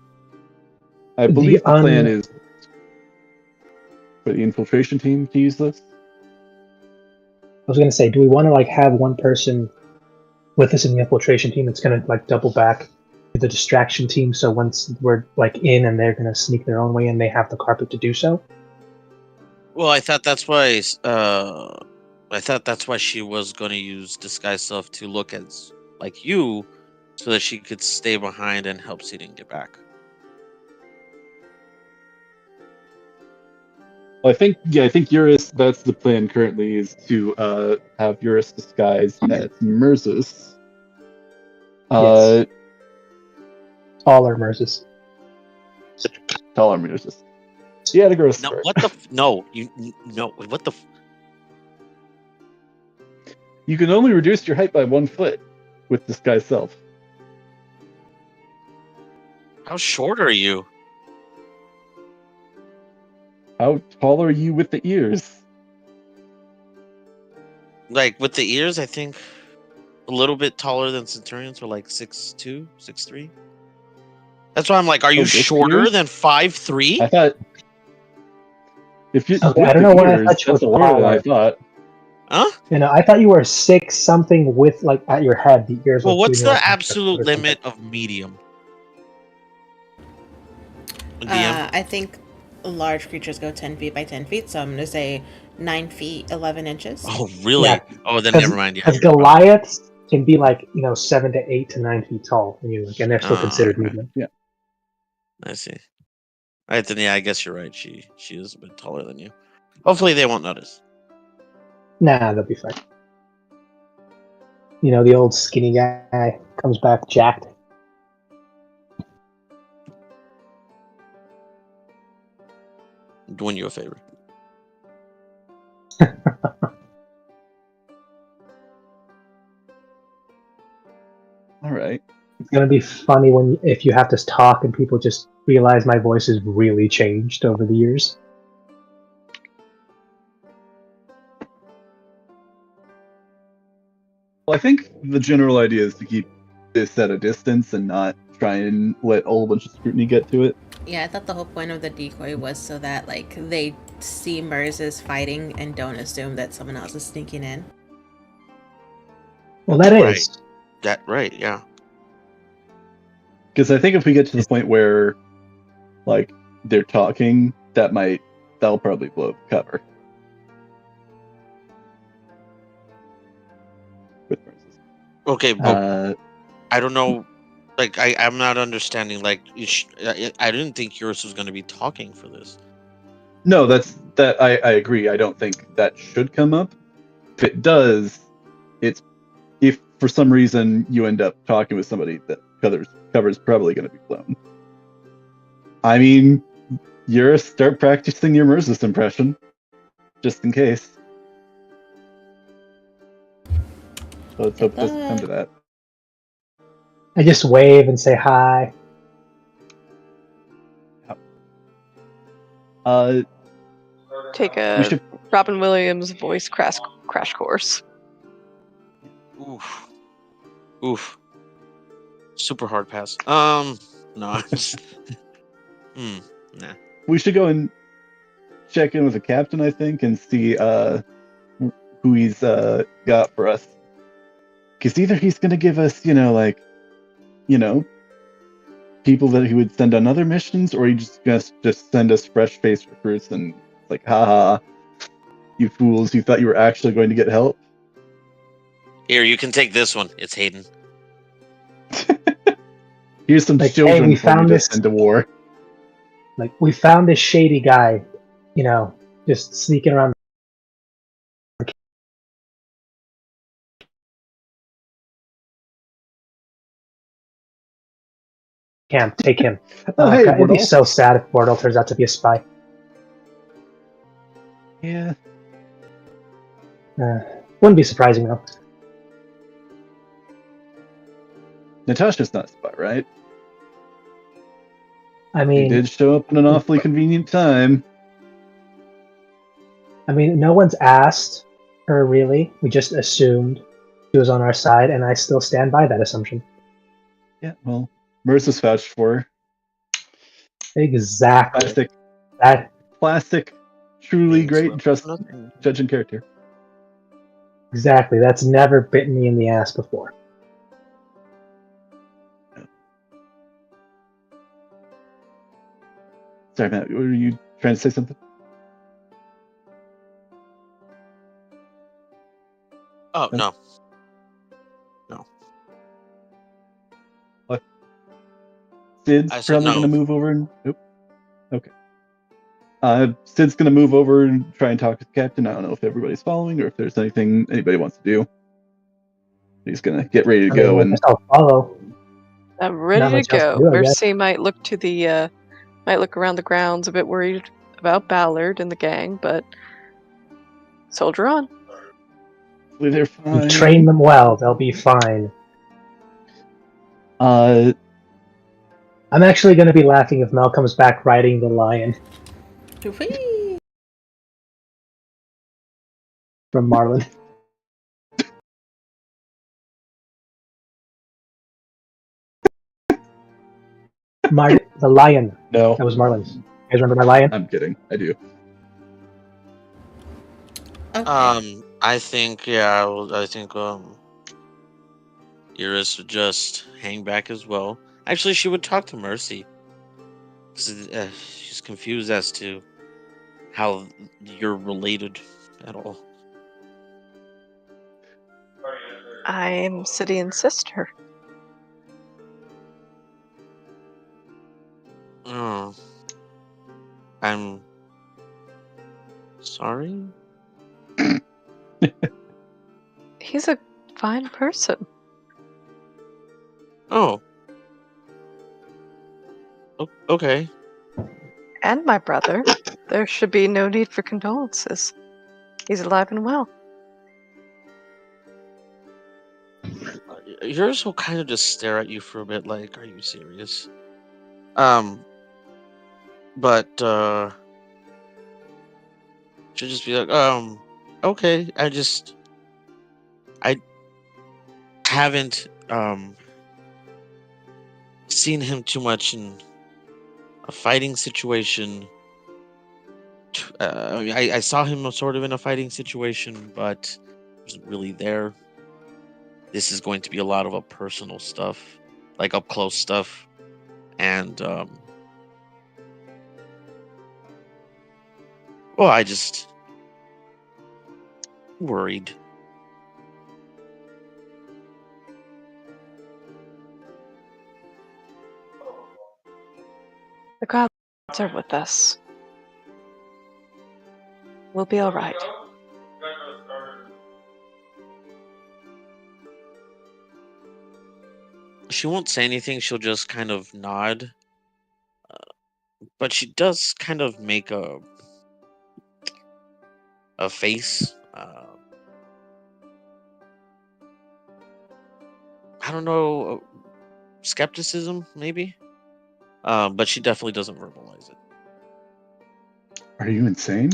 I believe the plan is for the infiltration team to use this. I was going to say, do we want to have one person with us in the infiltration team that's going to double back to the distraction team? So once we're in and they're going to sneak their own way in, they have the carpet to do so. Well, I thought that's why. I thought that's why she was going to use disguise self to look as like you, so that she could stay behind and help Seating get back. Well, I think Eurus. That's the plan currently is to have Eurus disguised as Merzus. Yes. Taller Merzus. Taller Merzus. She had a gross No, start. what the? No, no. What the? You can only reduce your height by 1 foot with disguise self. How short are you? How tall are you with the ears? Like with the ears, I think a little bit taller than Centurions, or like 6'2", 6'3". That's why I'm like, are you shorter ears? than 5'3"? I thought if you. Okay, I don't know why I thought you were that's lower than I thought. Huh? I thought you were 6 something with at your head. The ears. Well, were what's between the your absolute or something. limit of medium? DM? I think large creatures go 10 feet by 10 feet, so I'm going to say 9 feet, 11 inches. Oh, really? Yeah, Oh, then never mind. Yeah. Because Goliaths can be like 7 to 8 to 9 feet tall, and they're still considered Okay. movement. I see. All right, then yeah, I guess you're right. She is a bit taller than you. Hopefully, they won't notice. Nah, they'll be fine. The old skinny guy comes back jacked. I'm doing you a favor. All right. It's gonna be funny if you have to talk and people just realize my voice has really changed over the years. Well, I think the general idea is to keep this at a distance and not try and let a whole bunch of scrutiny get to it. Yeah, I thought the whole point of the decoy was so that they see Mers as fighting and don't assume that someone else is sneaking in. Well, that Right. is. Right, yeah. Because I think if we get to the point where, they're talking, that'll probably blow up cover. With Moses. Okay, but Uh, I don't know. I'm not understanding. I didn't think yours was going to be talking for this. no, I agree. I don't think that should come up. If it does, if for some reason you end up talking with somebody that cover's probably going to be blown. I mean, start practicing your Merzus impression, just in case. So let's hope it doesn't come to that. I just wave and say hi. Take We a should. Robin Williams voice crash course. Oof. Super hard pass. No, I'm just. Nah. We should go and check in with the captain, I think, and see who he's got for us. Because either he's going to give us, people that he would send on other missions, or he just send us fresh-faced recruits and haha, you fools, you thought you were actually going to get help? Here, you can take this one. It's Hayden. Here's some children we for you found to this send to war. we found this shady guy, just sneaking around the camp. Take him. Oh, hey, God, it'd be Wardle. so sad if Wardle turns out to be a spy. Yeah. Wouldn't be surprising though. Natasha's not a spy, right? I He mean, did show up in an awfully convenient time. no one's asked her really. We just assumed she was on our side, and I still stand by that assumption. Yeah, well, Mercer's vouched for her. Exactly. Classic, truly great and trust judging character. Exactly. That's never bitten me in the ass before. Sorry, Matt, were you trying to say something? Oh, no. What? Sid's I said probably no. going to move over and... Nope. Okay. Sid's going to move over and try and talk to the captain. I don't know if everybody's following or if there's anything anybody wants to do. He's going to get ready to go and... I'll follow. I'm ready to go. Do, Mercy might look to the might look around the grounds, a bit worried about Ballard and the gang, but soldier on. They're fine. We train them well; they'll be fine. I'm actually going to be laughing if Mel comes back riding the lion from Marlin. The lion. No. That was Marlin's. You guys remember my lion? I'm kidding. I do. Okay. I think, Iris would just hang back as well. Actually, she would talk to Mercy. She's confused as to how you're related at all. I'm Sidian's sister. Oh, I'm sorry. He's a fine person. Oh, okay. And my brother. There should be no need for condolences. He's alive and well. Yours will kind of just stare at you for a bit, like, "Are you serious?" But she'll just be like, okay. I haven't seen him too much in a fighting situation. I saw him sort of in a fighting situation, but wasn't really there. This is going to be a lot of up personal stuff, like up close stuff, and well, I just worried. The gods are with us. We'll be all right. She won't say anything. She'll just kind of nod, but she does kind of make a face. I don't know, skepticism maybe, but she definitely doesn't verbalize it. Are you insane?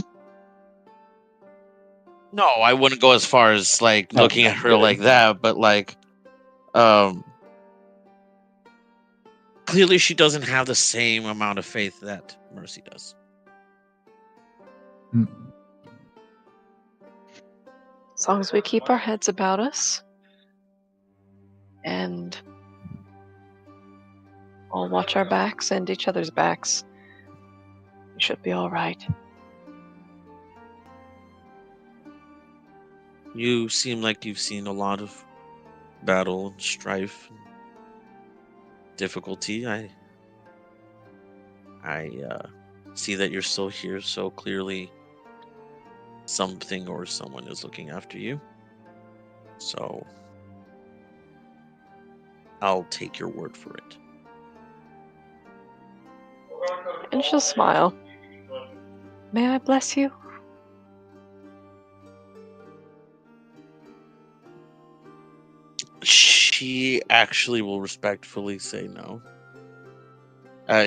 No, I wouldn't go as far as like looking at her like that, but like, clearly she doesn't have the same amount of faith that Mercy does. Hmm. As long as we keep our heads about us and all watch our backs and each other's backs, we should be all right. You seem like you've seen a lot of battle and strife and difficulty. I see that you're still here, so clearly something or someone is looking after you. So I'll take your word for it. And she'll smile. May I bless you? She actually will respectfully say no.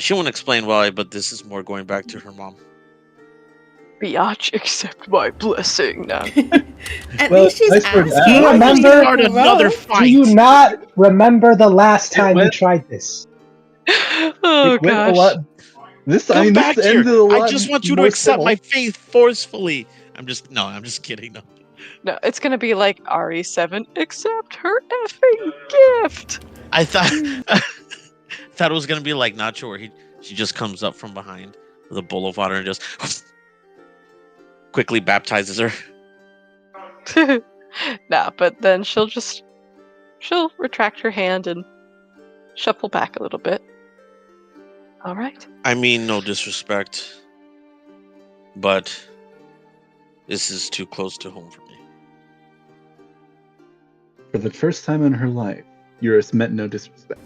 She won't explain why, but this is more going back to her mom. Biatch, accept my blessing now. At Well, least she's nice word. asking. Do you remember- Start another fight. Do you not remember the last It time you went- tried this? Oh It went a gosh. lot. This Come back this here. ended a lot. I just want you to more accept civil. my faith forcefully. I'm just kidding. No. No, it's gonna be like RE7, accept her effing gift. I thought thought it was gonna be like Nacho, where she just comes up from behind with a bowl of water and just quickly baptizes her. Nah, but then she'll retract her hand and shuffle back a little bit. All right. I mean, no disrespect, but this is too close to home for me. For the first time in her life, Eurus meant no disrespect.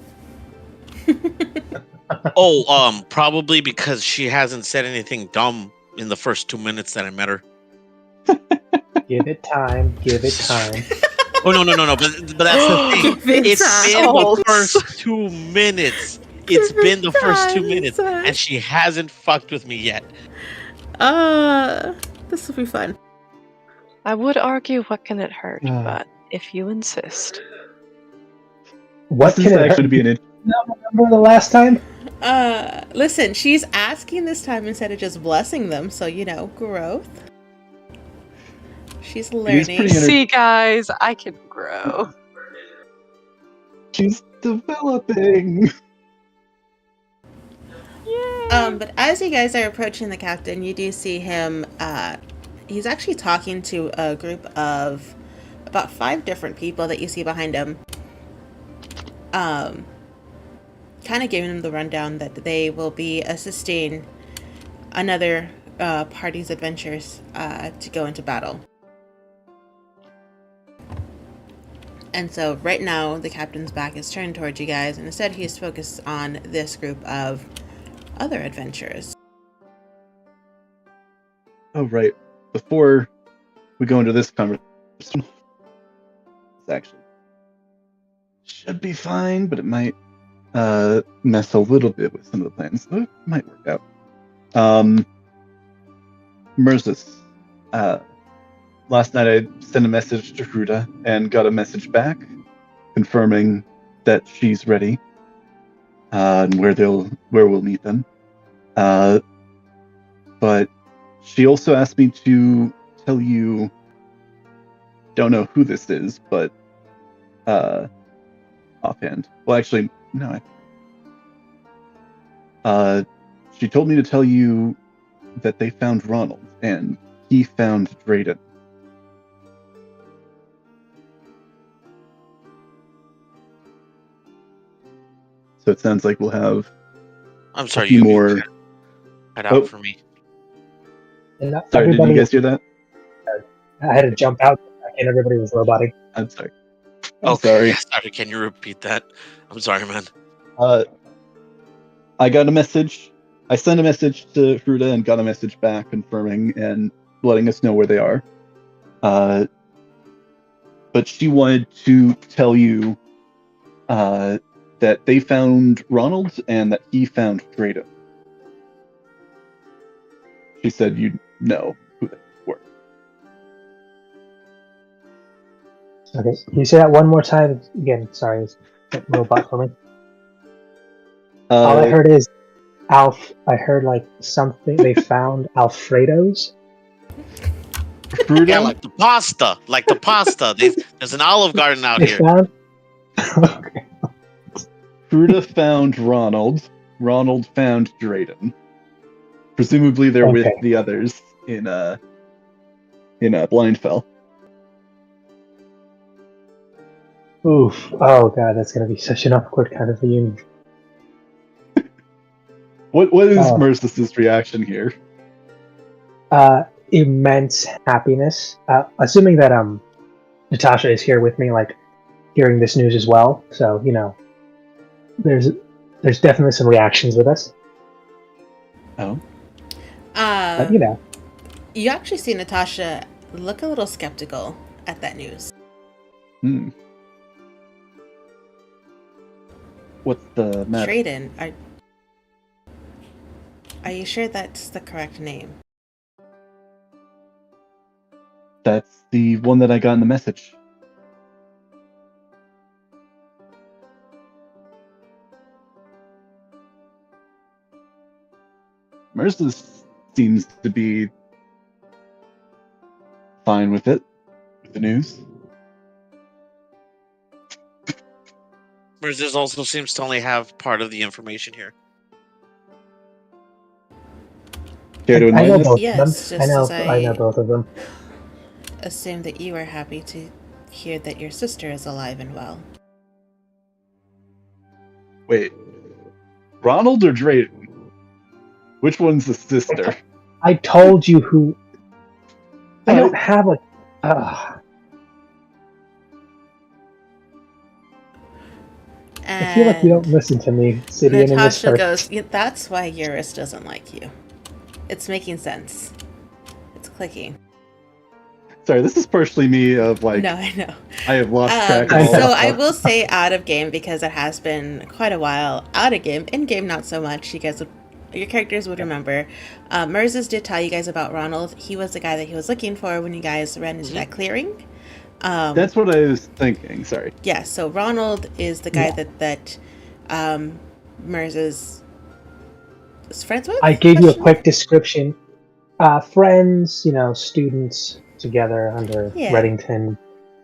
Oh, probably because she hasn't said anything dumb in the first 2 minutes that I met her. Give it time. Give it time. Oh no! But that's the thing. Give it It's time. been the Salts. first 2 minutes. It's Give it been the first 2 time, minutes, son. and she hasn't fucked with me yet. This will be fun. I would argue what can it hurt, Ah. but if you insist. What This can is it hurt? actually to be an Remember the last time? Listen, she's asking this time instead of just blessing them, so growth. She's learning. pretty inter- See, guys, I can grow. She's developing. Yay! But as you guys are approaching the captain, you do see him. He's actually talking to a group of about 5 different people that you see behind him. Kind of giving him the rundown that they will be assisting another party's adventures to go into battle. And so right now the captain's back is turned towards you guys, and instead he's focused on this group of other adventurers. Oh, right. Before we go into this conversation, it's actually should be fine, but it might mess a little bit with some of the plans. But it might work out. Merzus, last night I sent a message to Fruta and got a message back confirming that she's ready and where we'll meet them. But she also asked me to tell you, don't know who this is, but offhand. Well, actually, no. She told me to tell you that they found Ronald and he found Drayden. So it sounds like we'll have I'm sorry, a few more. Cut out for me. And Sorry, did you guys hear that? I had to jump out, and everybody was roboting. I'm sorry. Okay, sorry. Can you repeat that? I'm sorry, man. I got a message. I sent a message to Fruta and got a message back confirming and letting us know where they are. But she wanted to tell you that they found Ronald and that he found Drayden. She said you'd know who they were. Okay, can you say that one more time again? Sorry, it's a robot for me. All I heard is Alf. I heard like something. They found Alfredo's. Fruta? Yeah, like the pasta. There's an Olive Garden out They here. found. Okay. Fruta found Ronald. Ronald found Drayden. Presumably they're with the others in Blindfell. Oof! Oh god, that's gonna be such an awkward kind of reunion. What is Merciless's reaction here? Immense happiness. Assuming that Natasha is here with me, like hearing this news as well. So there's definitely some reactions with us. Oh. But you actually see Natasha look a little skeptical at that news. What's the matter? Drayden, are you sure that's the correct name? That's the one that I got in the message. Merciless seems to be fine with it, with the news. Mercedes also seems to only have part of the information here. Care to I know enlighten us? both Yes, of them. just I know both of them. Assume that you are happy to hear that your sister is alive and well. Wait, Ronald or Drayden? Which one's the sister? I told you who. I don't have a. I feel like you don't listen to me, Sidian, in this Natasha first. goes, yeah, that's why Eurus doesn't like you. It's making sense. It's clicking. Sorry, this is partially me of like. No, I know. I have lost track of all So that I stuff. will say out of game, because it has been quite a while. Out of game, in game not so much. Your characters would remember. Merzus did tell you guys about Ronald. He was the guy that he was looking for when you guys ran into that clearing. That's what I was thinking. Sorry. Yeah, so Ronald is the guy that Merzus is friends with? I gave you a quick description. Friends, students together under Reddington,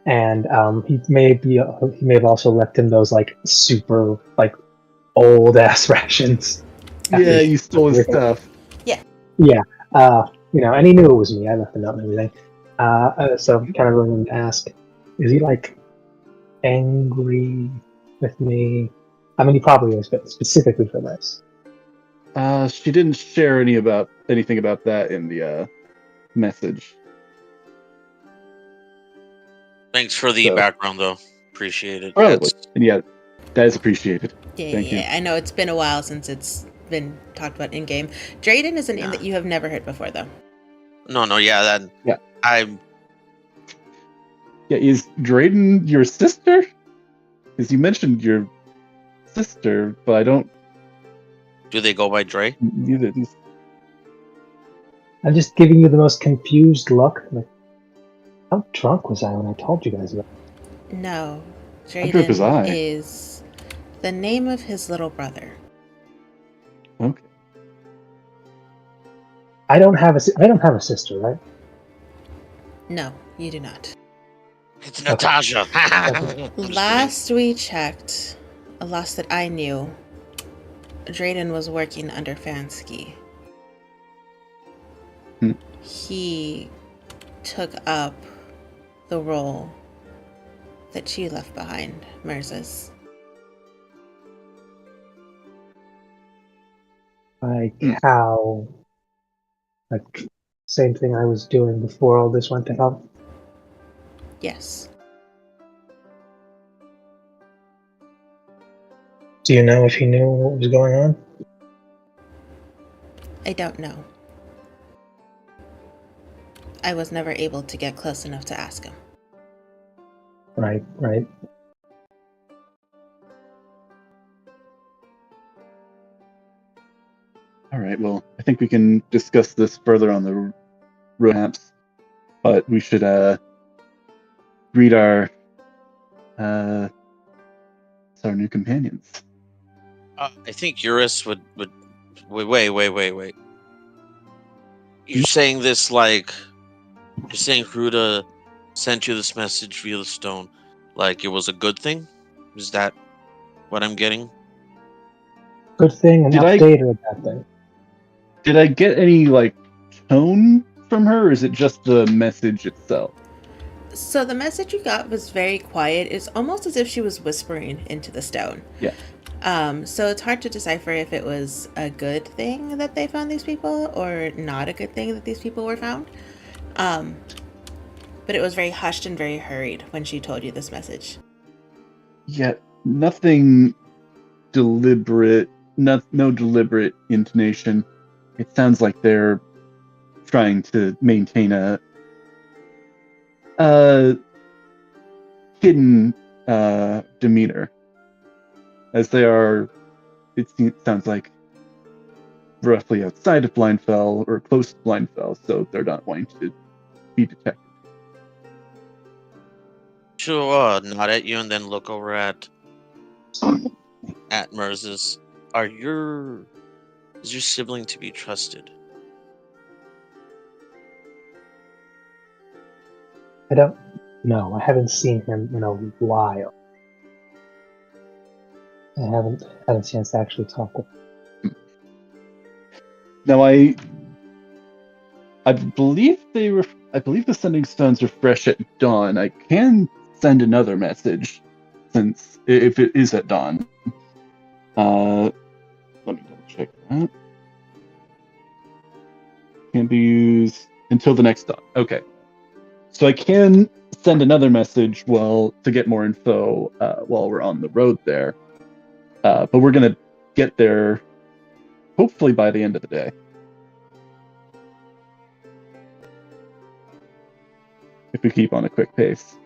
and he may have also left him those like super like old ass rations. Yeah, you stole his stuff. Yeah, and he knew it was me. I left a note and everything. So I'm kind of willing to ask, is he like angry with me? I mean, he probably is, but specifically for this. She didn't share anything about that in the message. Thanks for the So- background, though. Appreciate it. Probably. And yeah, that is appreciated. Yeah, Thank you. I know it's been a while since it's been talked about in game. Drayden is a name that you have never heard before, though. No, yeah, that. Yeah. I'm. Yeah, is Drayden your sister? Because you mentioned your sister, but I don't. Do they go by Dre? Neither of these. I'm just giving you the most confused look. Like, how drunk was I when I told you guys about it? No, How drunk was I? Drayden is the name of his little brother. Okay. I don't have a sister, right? No, you do not. It's Natasha. Last we checked, last that I knew, Drayden was working under Fansky. He took up the role that she left behind, Mirza's. Like how, like, same thing I was doing before all this went to hell. Yes. Do you know if he knew what was going on? I don't know. I was never able to get close enough to ask him. Right. All right. Well, I think we can discuss this further on the roadmaps, but we should greet our new companions. I think Eurus would. Wait. You're saying this like. You're saying Huda sent you this message via the stone, like it was a good thing? Is that what I'm getting? Good thing, an update, or a bad thing? Did I get any like tone from her, or is it just the message itself? So the message you got was very quiet. It's almost as if she was whispering into the stone. Yeah. So it's hard to decipher if it was a good thing that they found these people or not a good thing that these people were found. But it was very hushed and very hurried when she told you this message. Yeah, nothing deliberate, no deliberate intonation. It sounds like they're trying to maintain a hidden demeanor, as they are. It sounds like roughly outside of Blindfell or close to Blindfell, so they're not wanting to be detected. She'll nod at you and then look over at Mirza's. Is your sibling to be trusted? I don't know. I haven't seen him in a while. I haven't had a chance to actually talk with him. Now I believe the sending stones are fresh at dawn. I can send another message, since if it is at dawn. Let me double check that. Can be used until the next dawn. Okay. So I can send another message to get more info while we're on the road there. But we're gonna get there hopefully by the end of the day. If we keep on a quick pace.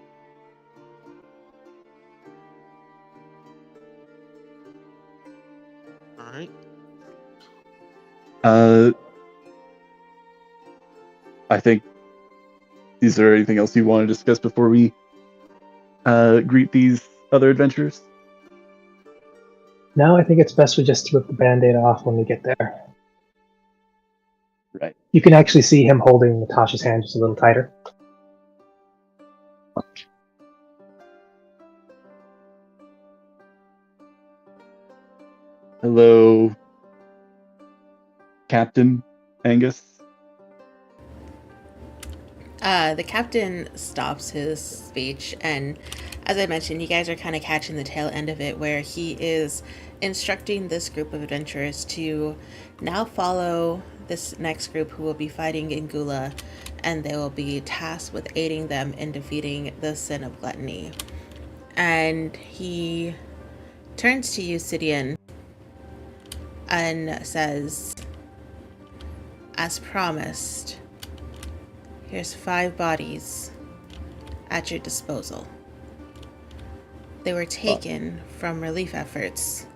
All right. I think. Is there anything else you want to discuss before we greet these other adventurers? No, I think it's best we just rip the band-aid off when we get there. Right. You can actually see him holding Natasha's hand just a little tighter. Hello, Captain Angus? The captain stops his speech, and as I mentioned, you guys are kind of catching the tail end of it, where he is instructing this group of adventurers to now follow this next group who will be fighting in Gula, and they will be tasked with aiding them in defeating the sin of gluttony. And he turns to you, Sidian, and says, as promised, here's 5 bodies at your disposal. They were taken from relief efforts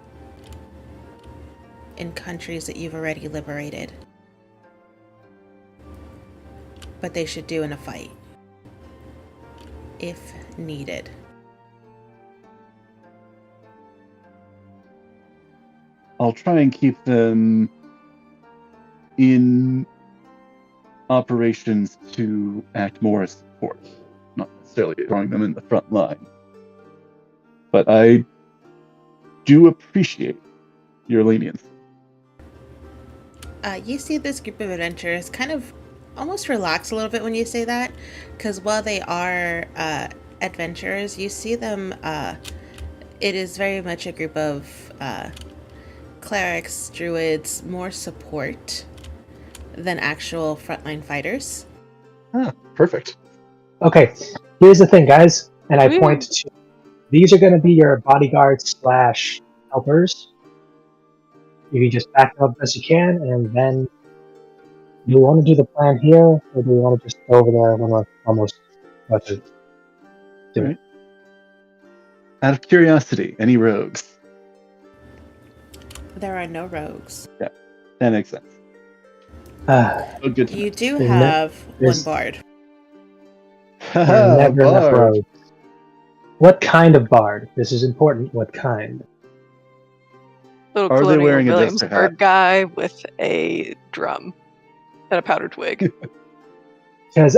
in countries that you've already liberated. But they should do in a fight, if needed. I'll try and keep them in operations to act more as support, not necessarily throwing them in the front line. But I do appreciate your lenience. You see this group of adventurers kind of almost relax a little bit when you say that, because while they are adventurers, you see them, it is very much a group of clerics, druids, more support than actual frontline fighters. Ah, perfect. Okay, here's the thing, guys, and I Woo. point to these are going to be your bodyguards / helpers. You can just back them up as you can, and then do you want to do the plan here, or do you want to just go over there when we're almost about to do it? Out of curiosity, any rogues? There are no rogues. That makes sense. Uh, Oh, good to You do There's have one there's- bard. know. there are never enough Bard. roads. What kind of bard? This is important. What kind? Little Are they Colonial wearing a jester Williamsburg hat? guy with a drum and a powdered wig. Because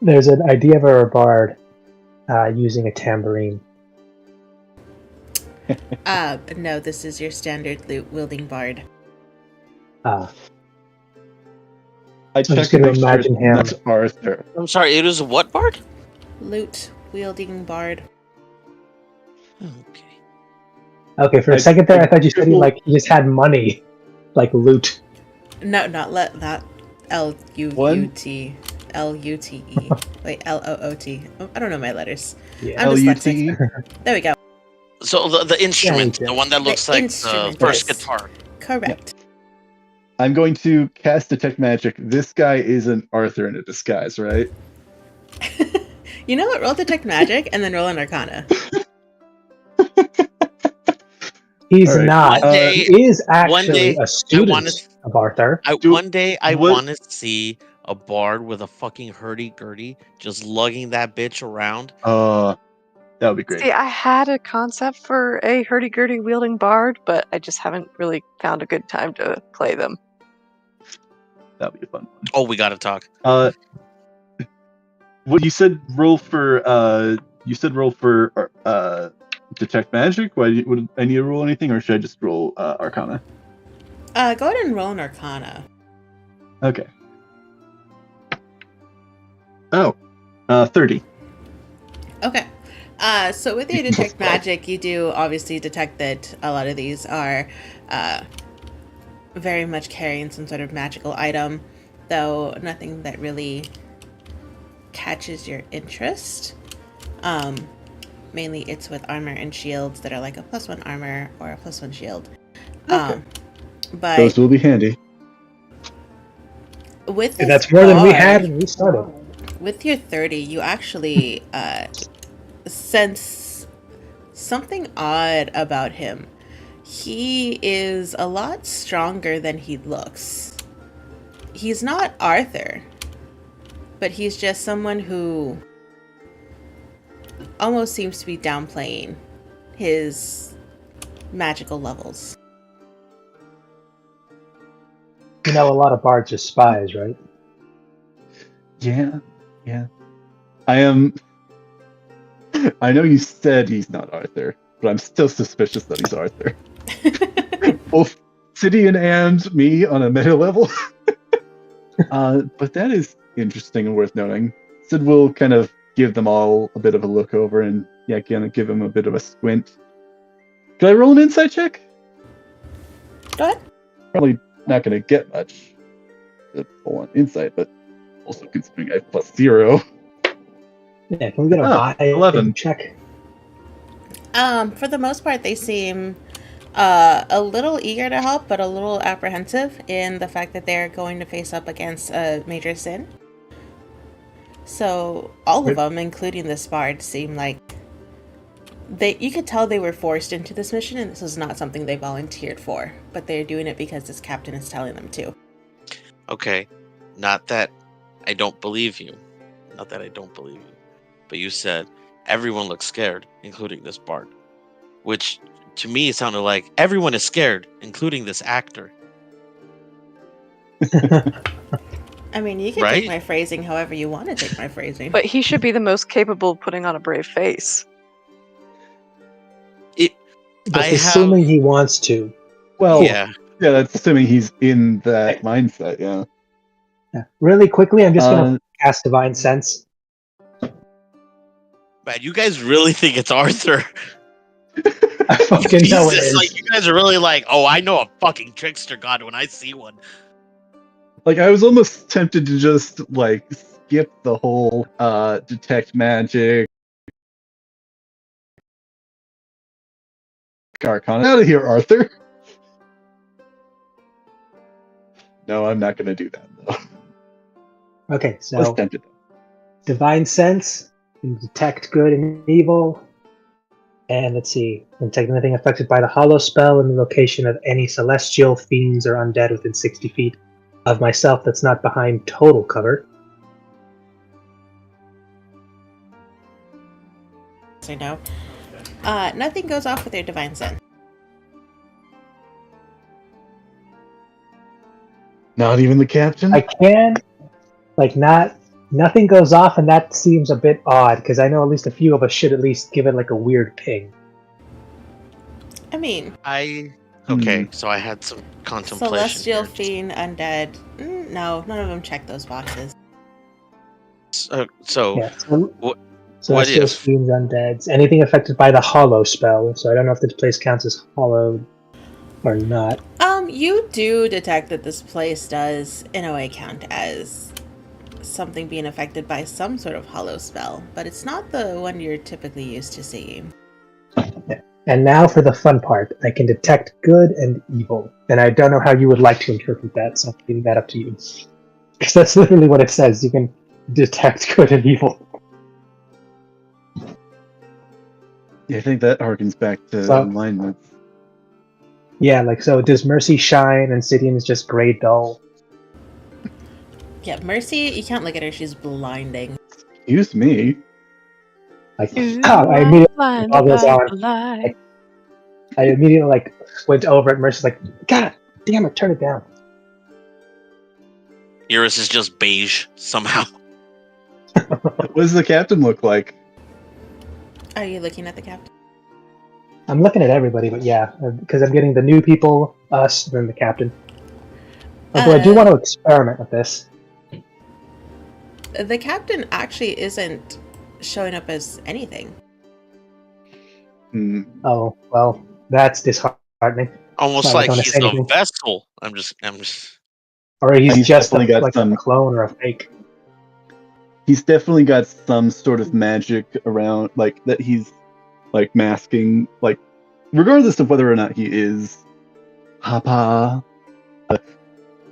there's an idea of a bard using a tambourine. No, this is your standard loot wielding bard. Uh, I just checked to gonna make sure imagine him. that's Arthur. I'm sorry, it is a what bard? Loot wielding bard. Okay. Okay, for a I- second there, I thought you said Google- he just had money, like loot. No, not let that L-U-U-T. L-U-T-E. Wait, L-O-O-T. Oh, I don't know my letters. Yeah. I'm L-U-T? dyslexic. There we go. So the instrument, Yeah, the one that looks The like the instrument, first yes. guitar. Correct. I'm going to cast Detect Magic. This guy is an Arthur in a disguise, right? You know what? Roll Detect Magic and then roll an Arcana. He's All right. not. One day- he is one actually day a student wanna- of Arthur. One day I what- want to see a bard with a fucking hurdy-gurdy just lugging that bitch around. That would be great. See, I had a concept for a hurdy-gurdy wielding bard, but I just haven't really found a good time to play them. That would be a fun one. Oh, we gotta talk. What you said? Roll for Detect Magic. Would I need to roll anything, or should I just roll Arcana? Go ahead and roll an Arcana. Okay. Oh, 30. Okay. So with your Detect Magic, you do obviously detect that a lot of these are very much carrying some sort of magical item, though nothing that really catches your interest. Mainly it's with armor and shields that are like a +1 armor or a +1 shield. Okay. But Those will be handy. with And this that's more than we bard- had when we started. With your 30, you actually sense something odd about him. He is a lot stronger than he looks. He's not Arthur, but he's just someone who almost seems to be downplaying his magical levels. You know, a lot of bards are spies, right? Yeah. I am. I know you said he's not Arthur, but I'm still suspicious that he's Arthur. Well, Obsidian and me on a meta level. But that is interesting and worth noting. Sid will kind of give them all a bit of a look over and kind of give them a bit of a squint. Can I roll an insight check? Go ahead. Probably not going to get much full on insight, but also considering I have +0. Yeah, can we get a vibe 11 check? For the most part, they seem a little eager to help, but a little apprehensive in the fact that they're going to face up against a major sin. So all of them, including the Spard, seem like you could tell they were forced into this mission, and this was not something they volunteered for, but they're doing it because this captain is telling them to. Okay, not that I don't believe you. But you said everyone looks scared, including this Bard. Which, to me, sounded like everyone is scared, including this actor. I mean, you can take my phrasing however you want to take my phrasing. But he should be the most capable of putting on a brave face. Assuming he wants to. Well, yeah, that's assuming he's in that mindset, yeah. Really quickly, I'm just going to cast Divine Sense. Man, you guys really think it's Arthur? I fucking know it is. Like, you guys are really like, oh, I know a fucking trickster god when I see one. Like, I was almost tempted to just, like, skip the whole detect magic. Arcana. Out of here, Arthur. No, I'm not going to do that, though. Okay, so Divine Sense can detect good and evil. And let's see, can detect anything affected by the Hollow spell in the location of any celestial, fiends, or undead within 60 feet of myself that's not behind total cover. So no. Nothing goes off with their Divine Sense. Not even the captain? I can, nothing goes off, and that seems a bit odd, because I know at least a few of us should at least give it like a weird ping. I mean... Okay, so I had some contemplation. Celestial, fiend, undead. No, none of them check those boxes. Celestial, fiends, undeads. Anything affected by the Hollow spell, so I don't know if this place counts as Hollow or not. You do detect that this place does, in a way, count as something being affected by some sort of Hollow spell, but it's not the one you're typically used to seeing. Okay. And now for the fun part. I can detect good and evil. And I don't know how you would like to interpret that, so I'm leaving that up to you. Because that's literally what it says. You can detect good and evil. Yeah, I think that harkens back to alignment. Yeah, so does Mercy shine and Sidian is just gray dull? Yeah, Mercy, you can't look at her, she's blinding. Excuse me. I immediately went over at Mercy's like, God damn it, turn it down. Iris is just beige somehow. What does the captain look like? Are you looking at the captain? I'm looking at everybody, but yeah, because I'm getting the new people, us, and then the captain. Although I do want to experiment with this. The captain actually isn't showing up as anything. Oh, well, that's disheartening. Almost like he's a vessel. I'm just... Or he's just a clone or a fake. He's definitely got some sort of magic around, that he's, masking, regardless of whether or not he is Papa,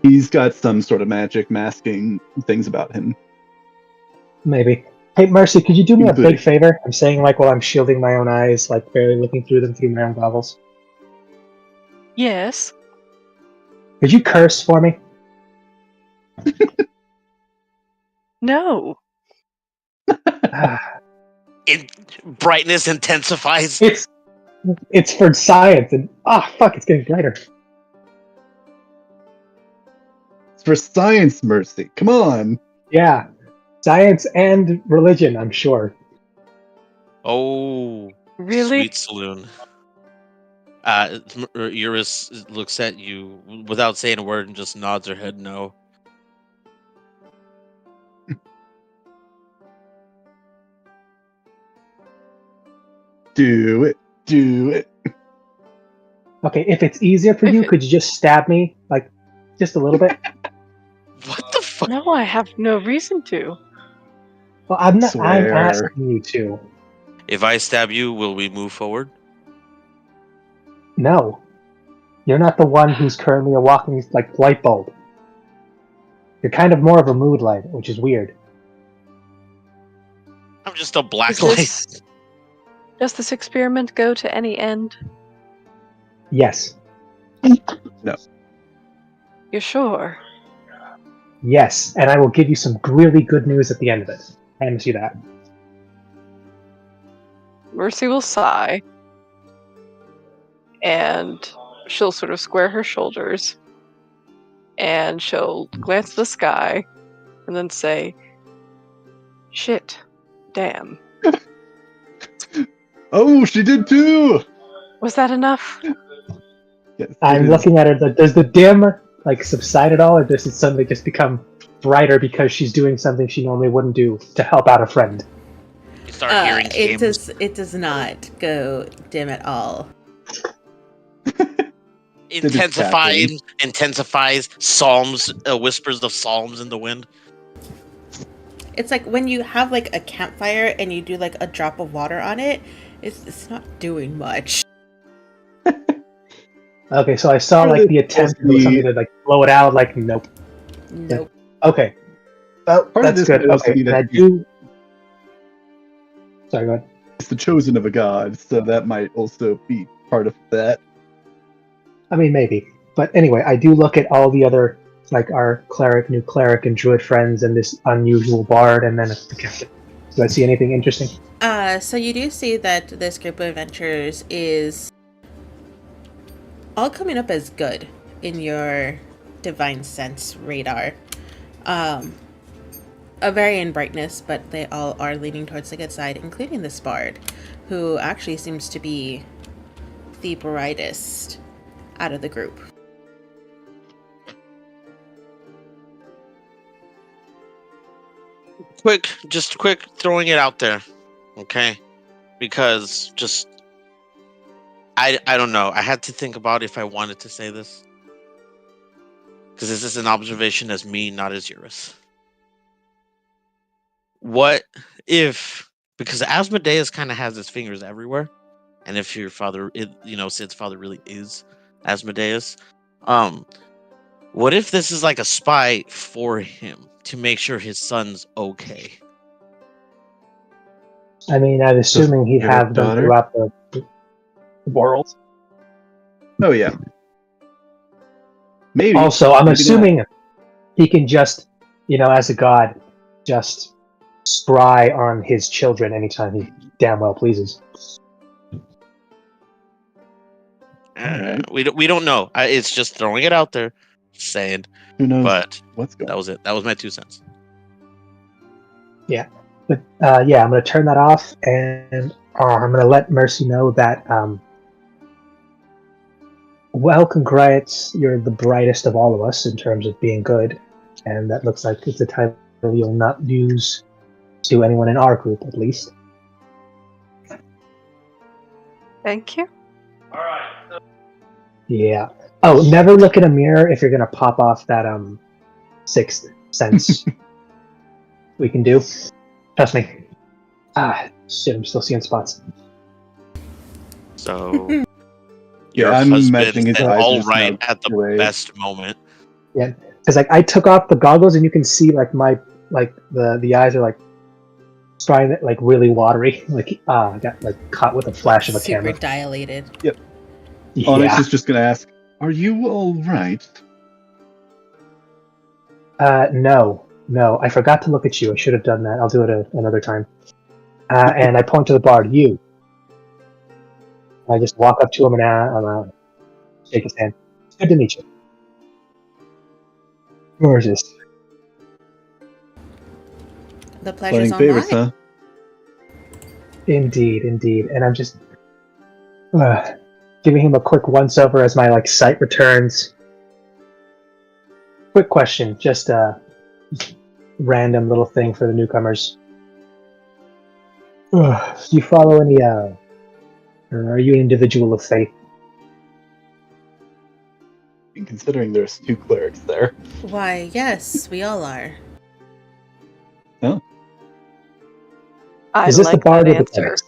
he's got some sort of magic masking things about him. Maybe. Hey, Mercy, could you do me a big favor? I'm saying, while I'm shielding my own eyes, barely looking through them through my own goggles. Yes. Could you curse for me? No. Brightness intensifies. It's for science, and fuck, it's getting brighter. It's for science, Mercy. Come on. Yeah. Science and religion, I'm sure. Oh, really? Sweet saloon. Eurus looks at you without saying a word and just nods her head no. Do it. Do it. Okay, if it's easier for you, could you just stab me, like, just a little bit? What the fuck? No, I have no reason to. Well, I'm not. I'm Swear. asking you to. If I stab you, will we move forward? No, you're not the one who's currently a walking like light bulb. You're kind of more of a mood light, which is weird. I'm just a black Is light. Does this experiment go to any end? Yes, You're sure? yes, and I will give you some really good news at the end of it. I promise you that. Mercy will sigh, and she'll sort of square her shoulders, and she'll glance at the sky, and then say, "Shit, damn. Oh, she did too. Was that enough?" Yes, it I'm is. looking at her. Does the dim like subside at all, or does it suddenly just become brighter because she's doing something she normally wouldn't do to help out a friend? You start hearing games. It does not go dim at all. Intensifies psalms, whispers of psalms in the wind. It's like when you have like a campfire and you do like a drop of water on it. It's not doing much. Okay, so I saw like the attempt to do something to like blow it out. Like, nope. Nope. Okay. Well, Part of that's this good. knows Okay, me and that I do. Sorry, go ahead. It's the chosen of a god, so that might also be part of that. I mean, maybe. But anyway, I do look at all the other, like our cleric, new cleric, and druid friends, and this unusual bard, and then the captain. Do I see anything interesting? So you do see that this group of adventurers is all coming up as good in your divine sense radar. A vary in brightness, but they all are leaning towards the good side, including this bard, who actually seems to be the brightest out of the group. Quick throwing it out there, okay? Because just I don't know. I had to think about if I wanted to say this, because this is an observation as me, not as Eurus. What if, because Asmodeus kind of has his fingers everywhere, and if your father, Sid's father really is Asmodeus, what if this is like a spy for him to make sure his son's okay? I mean, I'm assuming he your has them daughter? throughout the world. Oh yeah. Maybe. Also, I'm Maybe assuming he can just, as a god, just spry on his children anytime he damn well pleases. Alright. We don't know. It's just throwing it out there, saying. Who knows But what's going that was it. That was my 2 cents. But I'm going to turn that off, and I'm going to let Mercy know that, well, congrats, you're the brightest of all of us in terms of being good, and that looks like it's a title you'll not use to anyone in our group, at least. Thank you. Yeah. Oh, never look in a mirror if you're going to pop off that sixth sense we can do. Trust me. Shit, I'm still seeing spots. So Yeah, your I'm husband imagining his said eyes all just right now at the away. best moment. Because I took off the goggles and you can see like my the eyes are like starting like really watery. Like I got like caught with a flash of a Super camera. dilated. Onyx Yeah. is just gonna ask, "Are you all right?" No, I forgot to look at you. I should have done that. I'll do it another time. And I point to the bard. You. I just walk up to him and shake his hand. It's good to meet you. Where is this? The pleasure's Playing favorites, online. huh? Indeed. And I'm just... giving him a quick once-over as my sight returns. Quick question, just a random little thing for the newcomers. Do you follow any, or are you an individual of faith? Considering there's 2 clerics there. Why, yes, we all are. Oh. I Is this like the bard that or the answer. clerics?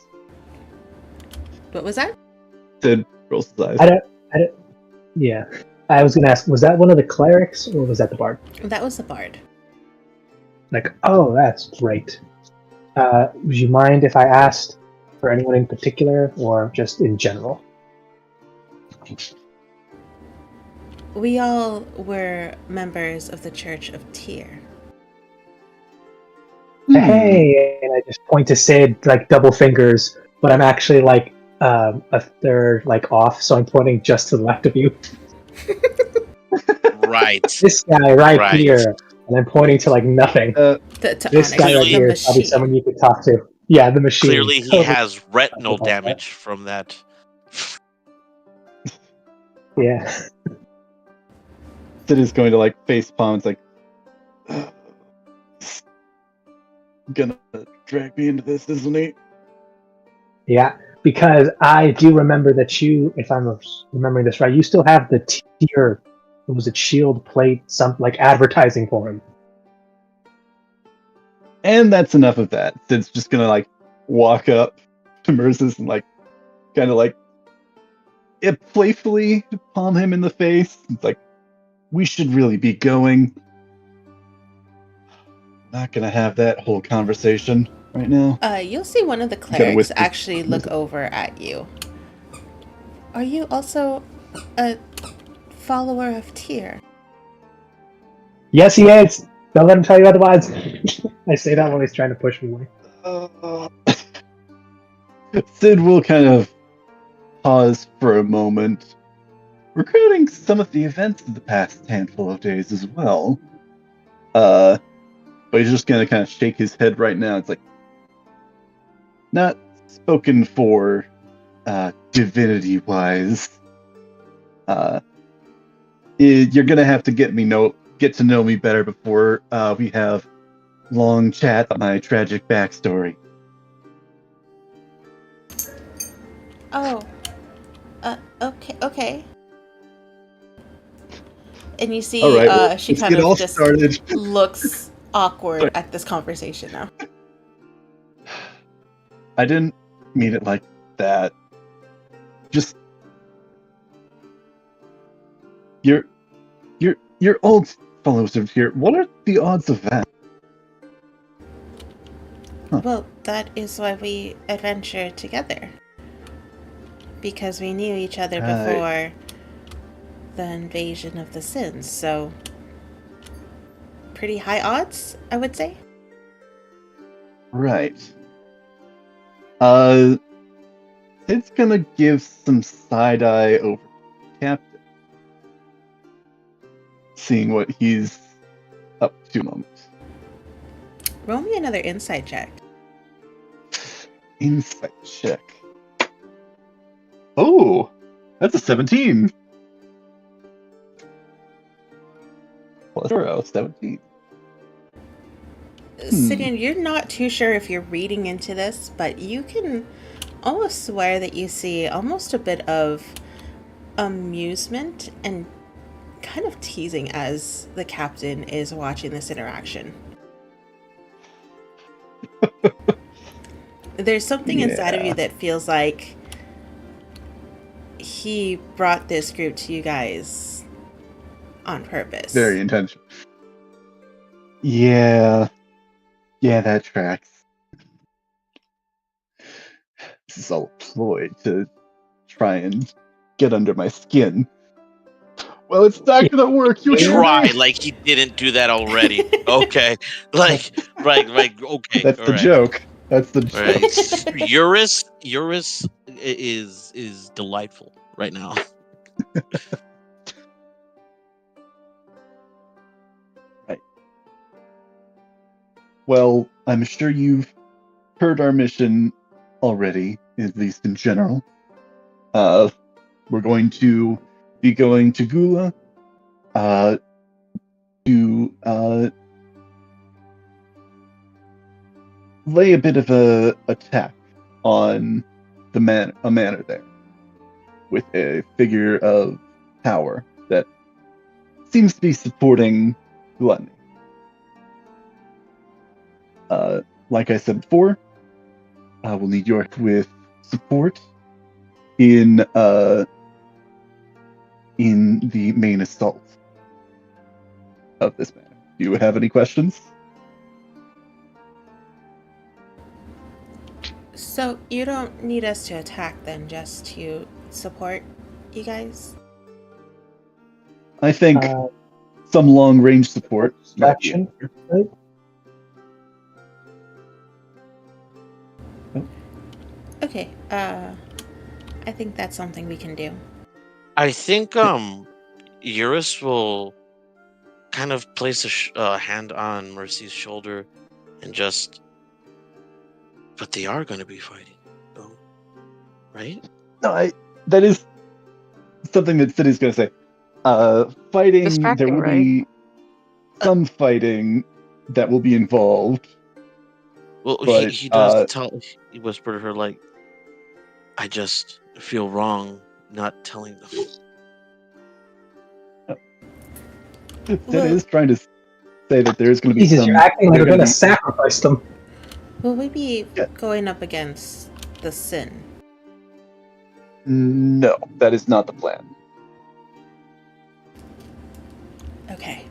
What was that? Sid rolls his eyes. I don't. Yeah, I was gonna ask, was that one of the clerics or was that the bard? That was the bard. Oh, that's great. Would you mind if I asked for anyone in particular or just in general? We all were members of the Church of Tyr. Hey, and I just point to Sid, double fingers, but I'm actually a third off, so I'm pointing just to the left of you. Right. This guy right here, and I'm pointing to nothing. To This Onyx, guy right Clearly- here the is probably machine. someone you could talk to. Yeah, the machine. Clearly, he Totally. has retinal about that. damage from that. Yeah. Sid is going to face palm. It's gonna drag me into this, isn't he? Yeah, because I do remember that you, if I'm remembering this right, you still have the tier, was it shield plate, some advertising for him. And that's enough of that. Sid's just gonna walk up to Merzus and kind of playfully palm him in the face. It's we should really be going. Not gonna have that whole conversation right now. You'll see one of the Gotta clerics whisper. actually look over at you. Are you also a follower of Tyr? Yes, he is. Don't let him tell you otherwise. I say that while he's trying to push me away. Sid will kind of pause for a moment, recording some of the events of the past handful of days as well. But he's just gonna kind of shake his head right now. It's not spoken for divinity-wise. You're gonna have to get to know me better before we have long chat about my tragic backstory. Oh. Okay. And you see, All right, well, she let's kind get all of just started. looks awkward at this conversation now. I didn't mean it like that. Just your old fellows over here. What are the odds of that? Huh. Well, that is why we adventured together. Because we knew each other before the invasion of the Sins, so pretty high odds, I would say. Right. It's gonna give some side eye over Captain, seeing what he's up to. Moment. Roll me another insight check. Insight check. Oh, that's a 17. Plus 0, 17. Sidian, you're not too sure if you're reading into this, but you can almost swear that you see almost a bit of amusement and kind of teasing as the captain is watching this interaction. There's something inside of you that feels like he brought this group to you guys on purpose. Very intentional. Yeah, that tracks. This is all a ploy to try and get under my skin. Well, it's not gonna work. You Try like he didn't do that already. Okay, right. Okay, That's all the right. joke. That's the All right. joke. Eurus is delightful right now. Right. Well, I'm sure you've heard our mission already, at least in general. we're going to be going to Gula to lay a bit of a attack on a manor there with a figure of power that seems to be supporting gluttony. Like I said before, we'll need your help with support in the main assault of this manor. Do you have any questions? So you don't need us to attack then, just to support you guys? I think some long-range support. Distraction, right? Okay, I think that's something we can do. I think Eurus will kind of place a hand on Mercy's shoulder and just. But they are going to be fighting, though, right? No, that is something that City's going to say. Fighting, there Distracting, will right? be some fighting that will be involved. Well, But, he does he whispered to her, like, I just feel wrong not telling them. Sid is trying to say that there's going to be Jesus, some. you're acting like they're we're gonna be- sacrifice them. Will we be Yeah. going up against the Sin? No, that is not the plan. Okay.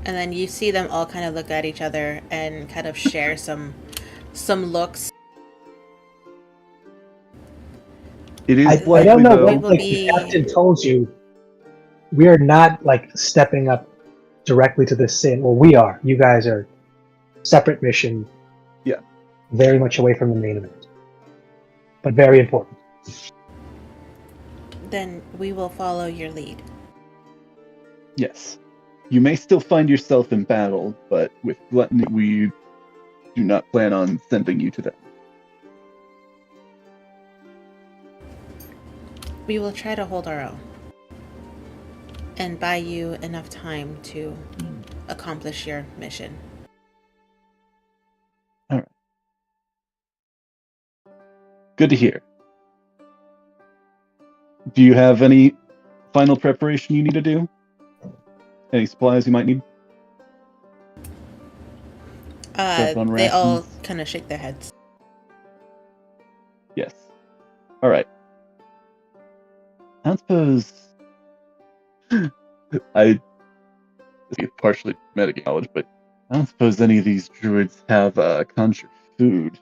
And then you see them all kind of look at each other and kind of share some looks. It is I likely, don't know. though. We will Like be- the captain told you, we are not like stepping up directly to the sin. Well, we are. You guys are separate mission. Yeah. Very much away from the main event, but very important. Then we will follow your lead. Yes. You may still find yourself in battle, but with Gluttony, we do not plan on sending you to them. We will try to hold our own. And buy you enough time to accomplish your mission. Good to hear. Do you have any final preparation you need to do? Any supplies you might need? Stuff on They all rations? kind of shake their heads. Yes. All right. I don't suppose I this is partially medical knowledge, but I don't suppose any of these druids have conjured food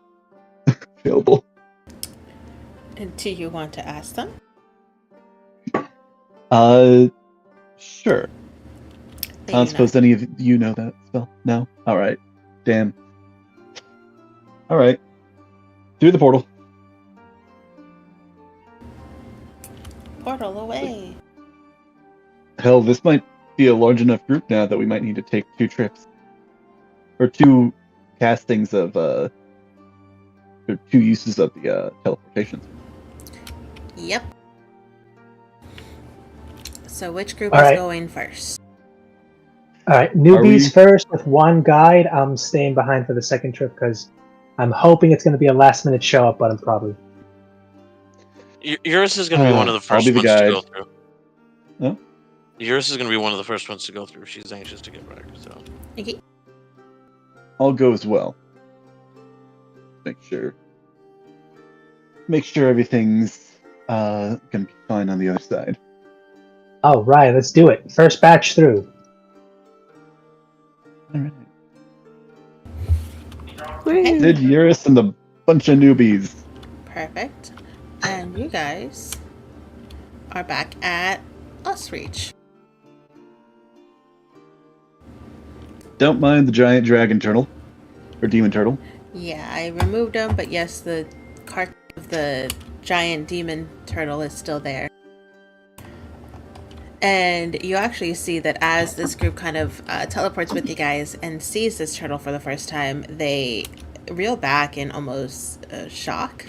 available. And do you want to ask them? Sure. They I don't do suppose not. any of you know that spell? No? Alright. Damn. Alright. Through the portal. Portal away. Hell, this might be a large enough group now that we might need to take 2 trips. Or 2 castings of, or 2 uses of the, teleportation. Yep. So which group All is right. going first? All right, we- newbies first with one guide. I'm staying behind for the second trip because I'm hoping it's going to be a last minute show up, but I'm probably. Eurus is going to be one of the I'll first be the ones to guide. go through. Huh? Eurus is going to be one of the first ones to go through. She's anxious to get back, so. Okay. I'll go as well. Make sure everything's gonna be fine on the other side. All right, let's do it. First batch through. Alright. Whee! Sid, Eurus, and the bunch of newbies. Perfect. And you guys are back at Usreach. Don't mind the giant dragon turtle. Or demon turtle. Yeah, I removed them, but yes, the cart of the giant demon turtle is still there. And you actually see that as this group kind of teleports with you guys and sees this turtle for the first time, they reel back in almost shock.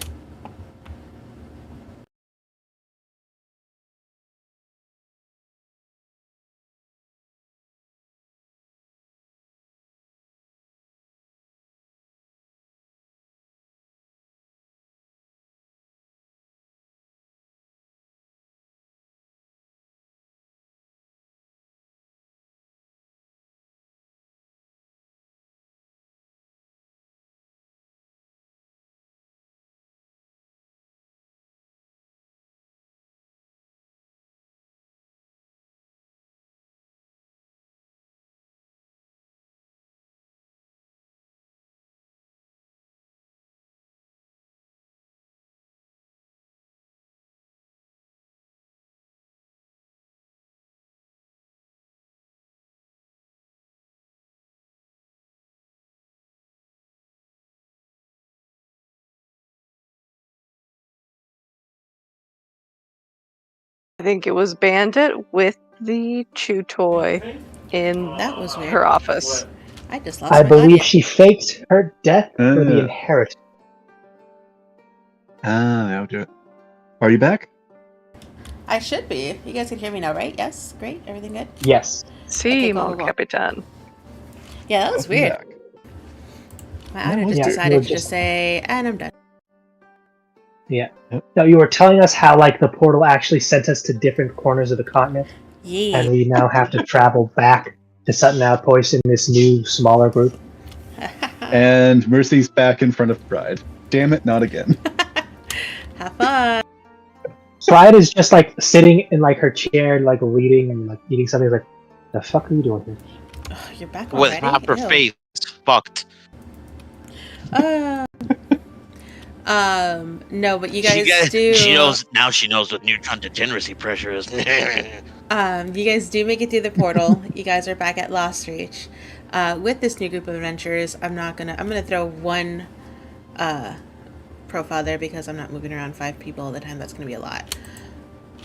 I think it was Bandit with the chew toy in That was weird. her office. I just lost I my believe guardian. she faked her death for the Ah. inheritance. That'll do it. Are you back? I should be. You guys can hear me now, right? Yes? Great. Everything good? Yes. See, cool, Mon cool. Capitan. Yeah, that was Welcome weird. back. My That audio was just weird. decided You to were just say, and I'm done. Yeah. No, you were telling us how like the portal actually sent us to different corners of the continent, Yeah. and we now have to travel back to Sutton Outpost in this new, smaller group. And Mercy's back in front of Pride. Damn it, not again. Have fun. Pride is just like sitting in like her chair, like reading and like eating something. Like, the fuck are you doing here? Ugh, you're back With already? half her Ew. face fucked. No, but you guys do. She knows now. She knows what neutron degeneracy pressure is. You guys do make it through the portal. You guys are back at Lost Reach. With this new group of adventurers, I'm gonna throw one profile there because I'm not moving around 5 people all the time. That's gonna be a lot.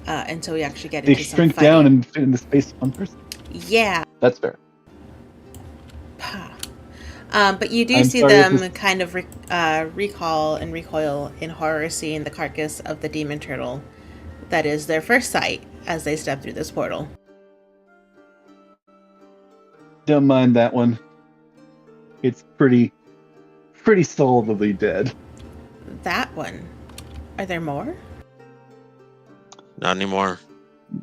Until we actually get They into some shrink fighting. down and fit in the space of one person. Yeah. That's fair. But you do I'm see sorry if them this- kind of recall and recoil in horror seeing the carcass of the demon turtle. That is their first sight as they step through this portal. Don't mind that one. It's pretty solidly dead. That one. Are there more? Not anymore.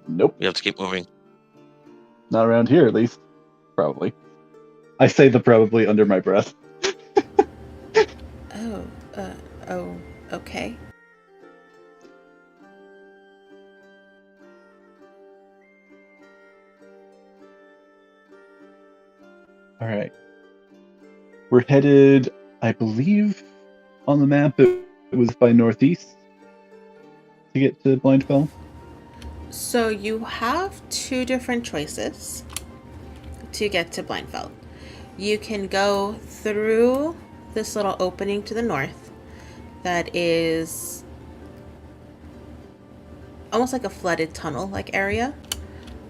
Nope. We have to keep moving. Not around here, at least. Probably. I say the probably under my breath. Oh, okay. Alright. We're headed, I believe, on the map it was by northeast to get to Blindfell. So you have 2 different choices to get to Blindfeld. You can go through this little opening to the north that is almost like a flooded tunnel like area.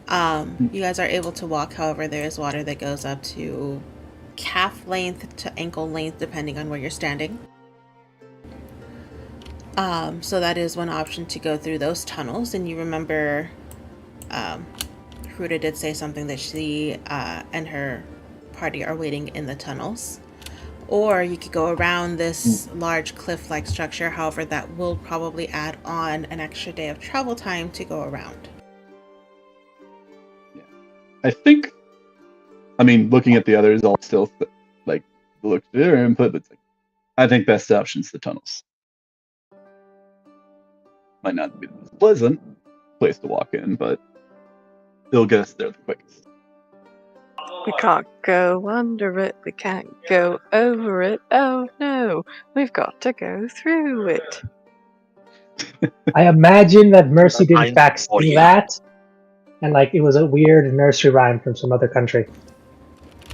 You guys are able to walk, however, there is water that goes up to calf length to ankle length depending on where you're standing. So that is one option to go through those tunnels. And you remember Huda did say something that she and her party are waiting in the tunnels. Or you could go around this large cliff-like structure. However, that will probably add on an extra day of travel time to go around. I think, I mean, looking at the others, I'll still like look at their input, but it's like, I think best option's the tunnels. Might not be the most pleasant place to walk in, but it'll get us there the quickest. We can't go under it. We can't go over it. Oh no, we've got to go through it. I imagine that Mercy did in Mind fact sing body. that, and like it was a weird nursery rhyme from some other country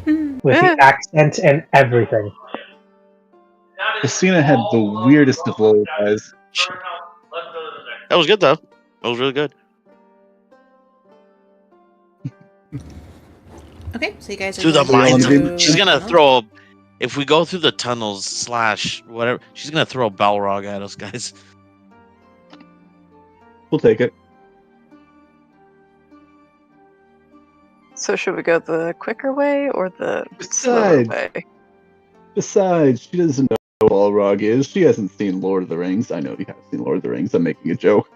with the accent and everything. Christina had the weirdest of lullabies. That was good though. That was really good. Okay, so you guys are Through the going mines. through She's the gonna tunnel. throw. If we go through the tunnels / whatever, she's gonna throw a Balrog at us, guys. We'll take it. So should we go the quicker way or the slower Besides, way? she doesn't know who Balrog is. She hasn't seen Lord of the Rings. I know you haven't seen Lord of the Rings. I'm making a joke.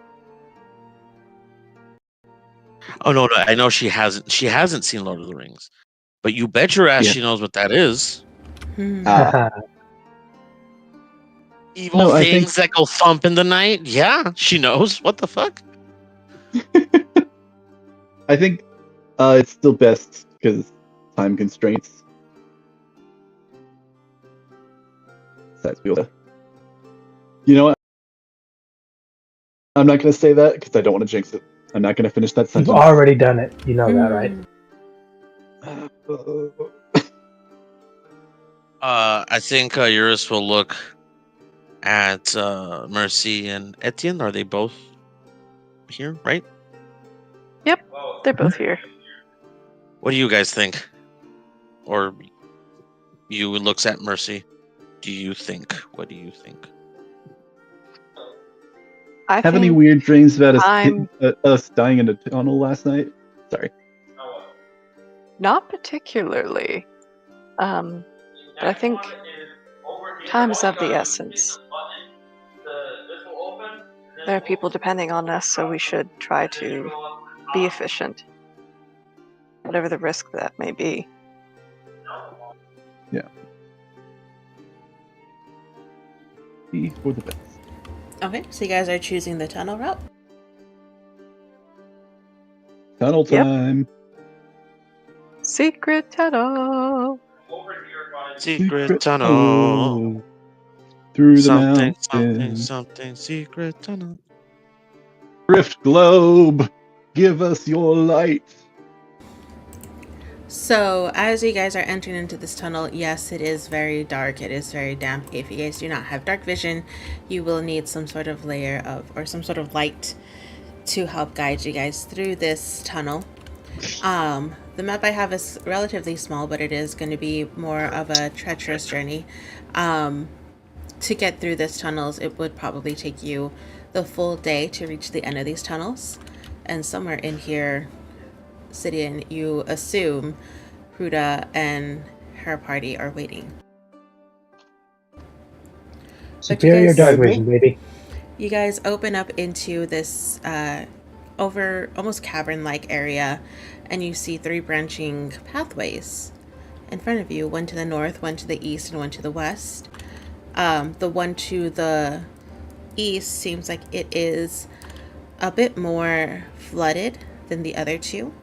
Oh no, I know she hasn't. She hasn't seen Lord of the Rings, but you bet your ass Yeah. she knows what that is. Evil No, I things that go thump in the night. Yeah, she knows. What the fuck? I think it's still best because time constraints. Besides, you know what? I'm not going to say that because I don't want to jinx it. I'm not going to finish that You've sentence. already done it. You know that, right? I think Eurus will look at Mercy and Etienne. Are they both here? Right? Yep, they're both here. What do you guys think? Or you looks at Mercy. What do you think? I Have any think weird dreams about I'm- us dying in a tunnel last night? Sorry. not particularly. But I think time is of the essence. There are people depending on us, so we should try to be efficient, whatever the risk that may be. Yeah. Be for the best. Okay, so you guys are choosing the tunnel route. Tunnel Yep. time. Secret tunnel. Secret tunnel. Through the Something, mountains. something, secret tunnel. Rift globe, give us your light. So, as you guys are entering into this tunnel, yes, it is very dark. It is very damp. If you guys do not have dark vision, you will need some sort of layer of, or some sort of light to help guide you guys through this tunnel. The map I have is relatively small, but it is going to be more of a treacherous journey. To get through this tunnels, it would probably take you the full day to reach the end of these tunnels. And somewhere in here, Sidian, you assume Huda and her party are waiting. Superior guys- dark vision, baby. You guys open up into this over almost cavern-like area, and you see 3 branching pathways in front of you. One to the north, one to the east, and one to the west. The one to the east seems like it is a bit more flooded than the other two.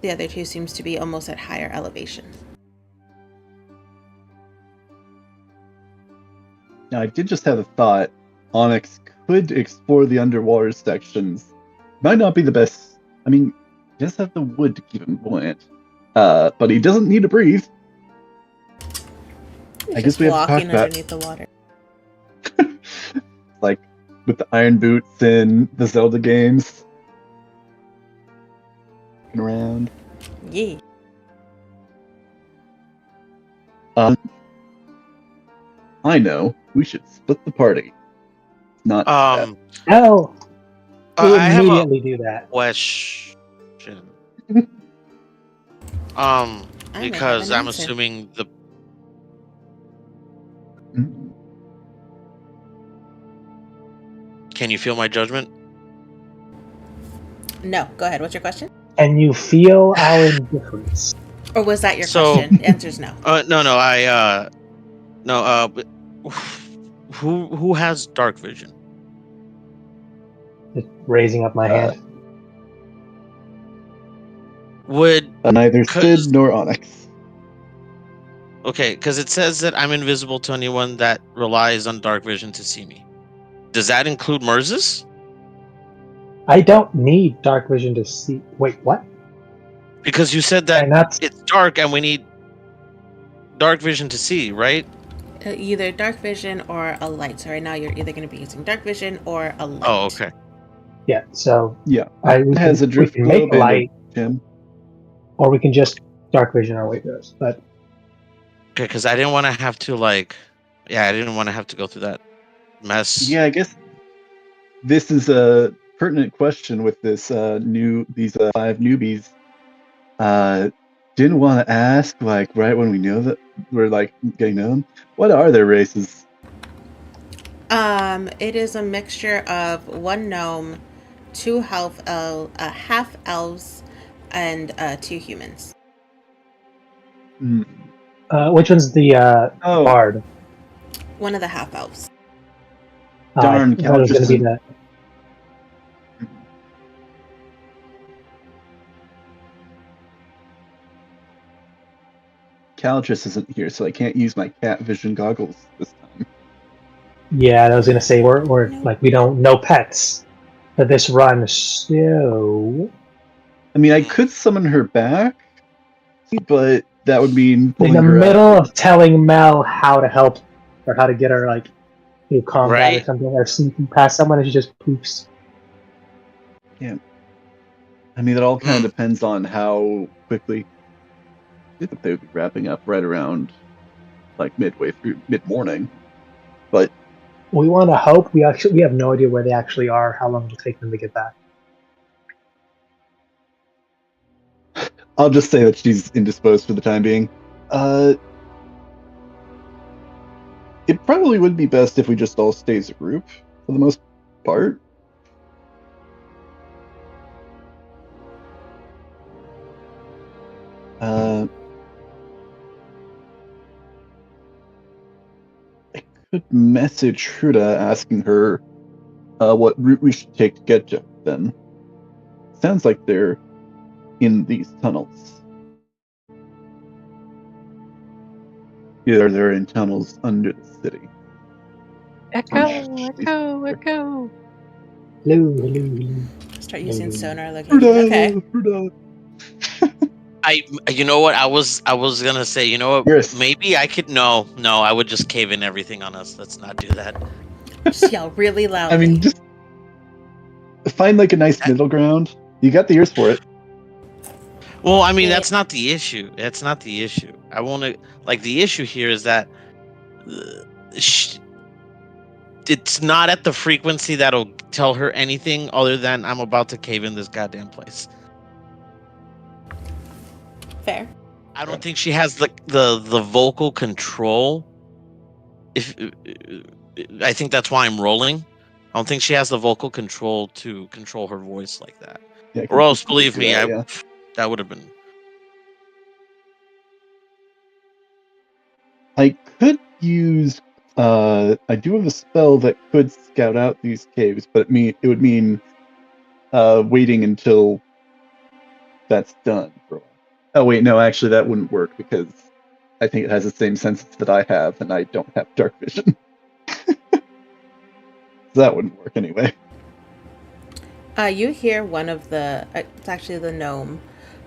The other two seems to be almost at higher elevation. Now, I did just have a thought. Onyx could explore the underwater sections. Might not be the best. I mean, he does have the wood to keep him buoyant. But he doesn't need to breathe. He's I guess just we have to talk walking about- underneath the water. Like, with the iron boots in the Zelda games. Looking around. Yeah. I know. We should split the party. Not No, we I have a immediately do that. question. I may have Because an I'm answer. assuming the Can you feel my judgment? No, go ahead. What's your question? And you feel our indifference. Or was that your So- question? The answer's no. But who has dark vision? Just raising up my hand. Would neither 'cause- Sid nor Onyx. Okay, because it says that I'm invisible to anyone that relies on dark vision to see me. Does that include Merses? I don't need dark vision to see. Wait, what? Because you said that And that's it's dark and we need dark vision to see, right? Either dark vision or a light. So right now you're either going to be using dark vision or a light. Oh, okay. yeah. So Yeah. we It has can, a drift we can make globe and a light, gem. or we can just dark vision our way through this. But Okay, because I didn't want to have to I didn't want to have to go through that mess. Yeah, I guess this is a pertinent question with this these 5 newbies. Didn't want to ask right when we know that we're getting known. What are their races? It is a mixture of 1 gnome, 2 half elves, and 2 humans. Hmm. which one's the Oh, bard? One of the half elves. Darn, I thought it was going to be Caltress. that. Caltress isn't here, so I can't use my cat vision goggles this time. Yeah, I was going to say we're we don't know pets for this run, so I mean, I could summon her back, but that would mean in pulling the her middle out. of telling Mel how to help or how to get her through combat Right. or something, or sneaking past someone, and she just poofs. I mean, it all kind of depends on how quickly. I think they would be wrapping up right around like midway through mid-morning. But We want to hope. We have no idea where they actually are. How long it'll take them to get back. I'll just say that she's indisposed for the time being. It probably would be best if we just all stay as a group for the most part. I could message Huda asking her what route we should take to get to them. Sounds like they're in these tunnels. Either they're in tunnels under the city. Echo, echo, echo. Hello, hello, hello. Start using sonar location. Okay. Huda. You know what? I was gonna say, you know what? Yes. Maybe I could. No, I would just cave in everything on us. Let's not do that. Just yell really loudly. I mean, just find like a nice middle ground. You got the ears for it. Well, I mean, that's not the issue. That's not the issue. I want to the issue here is that it's not at the frequency that'll tell her anything other than I'm about to cave in this goddamn place. Fair. I don't think she has the vocal control. I think that's why I'm rolling. I don't think she has the vocal control to control her voice like that. Yeah, Or else, believe me, yeah. that would have been. I could use. I do have a spell that could scout out these caves, but it would mean waiting until that's done for a while. Oh wait, no, actually that wouldn't work because I think it has the same senses that I have, and I don't have dark vision. So that wouldn't work anyway. You hear one of the, it's actually the gnome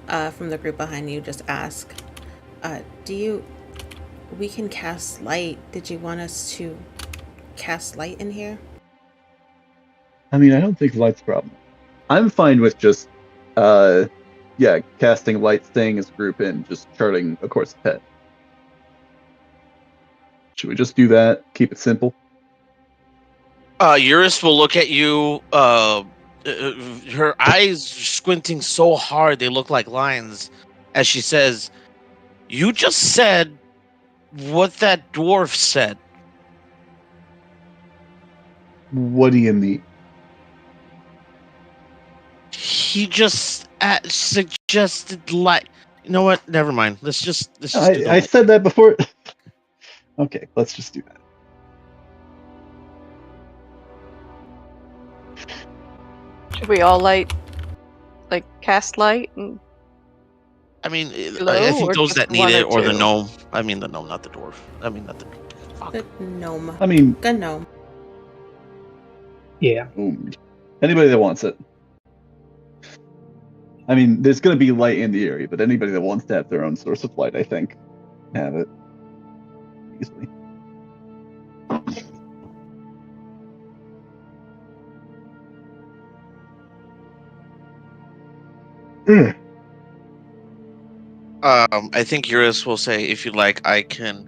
from the group behind you just ask, we can cast light. Did you want us to cast light in here? I mean, I don't think light's a problem. I'm fine with just, casting light, staying as a group, and just charting a course ahead. Should we just do that? Keep it simple? Eurus will look at you. Her eyes squinting so hard they look like lines, as she says, "You just said what that dwarf said." What do you mean? He just suggested light. You know what? Never mind. Let's just do I said that before. Okay, let's just do that. Should we all cast light? And I mean, Glow, I think or those just that need one it, or or the two? gnome. I mean, the gnome, not the dwarf. I mean, not the. Fuck. The gnome. I mean, The gnome. Yeah. anybody that wants it. I mean, there's going to be light in the area, but anybody that wants to have their own source of light, I think, have it easily. I think Eurus will say, if you'd like, I can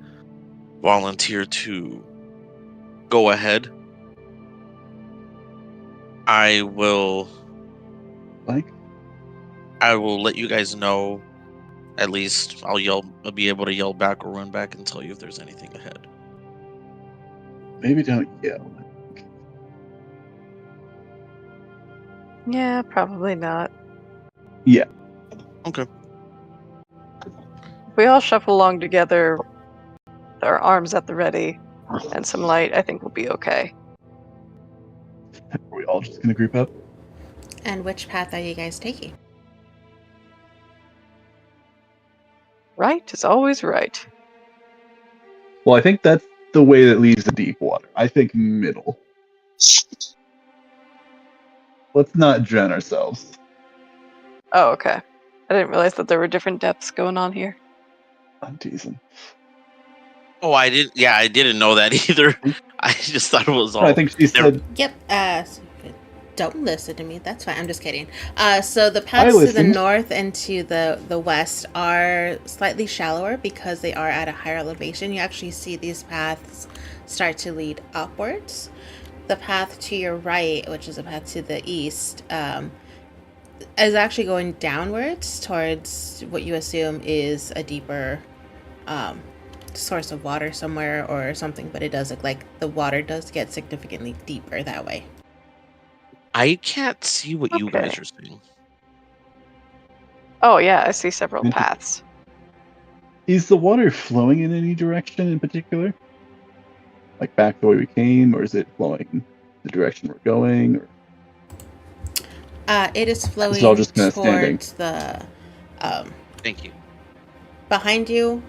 volunteer to go ahead. I will let you guys know. At least I'll be able to yell back or run back and tell you if there's anything ahead. Maybe don't yell. yeah, probably not. Yeah. Okay. If we all shuffle along together, our arms at the ready, and some light, I think we'll be okay. Are we all just going to group up? And which path are you guys taking? Right is always right. Well, I think that's the way that leads to deep water. I think middle. Let's not drown ourselves. Oh, okay. I didn't realize that there were different depths going on here. I'm teasing. Oh, I didn't. Yeah, I didn't know that either. I just thought it was all. I think she said. Yep. So good. Don't listen to me. That's fine. I'm just kidding. So the paths to the listened. north and to the west are slightly shallower because they are at a higher elevation. You actually see these paths start to lead upwards. The path to your right, which is a path to the east, is actually going downwards towards what you assume is a deeper source of water somewhere or something, but it does look like the water does get significantly deeper that way. I can't see what you Okay. guys are seeing. Oh yeah, I see several Interesting. paths. Is the water flowing in any direction in particular? Like back the way we came, or is it flowing the direction we're going? Or It is is it all flowing just kind of standing? towards the Thank you. behind you.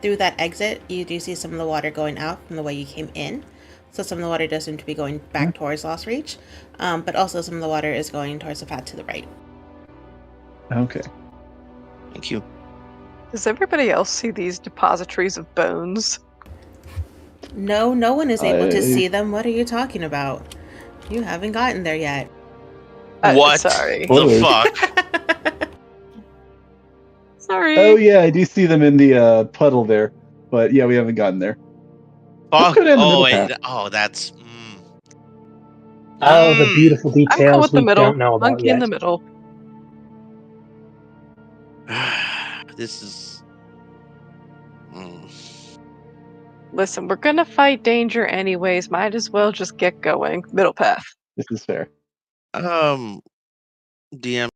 Through that exit, you do see some of the water going out from the way you came in. So some of the water does seem to be going back towards Lost Reach, but also some of the water is going towards the path to the right. Okay. Thank you. Does everybody else see these depositories of bones? No one is able to I- see them. What are you talking about? You haven't gotten there yet. What? Sorry. Well, The fuck? Sorry. Oh yeah, I do see them in the puddle there, but yeah, we haven't gotten there. Let's Fuck. go down the Oh middle wait. path. Oh, that's. Oh, the beautiful I'm cool details with the we middle. don't know about Monkey in yet. the middle. This is. Listen, we're gonna fight danger anyways. Might as well just get going. Middle path. This is fair. DM.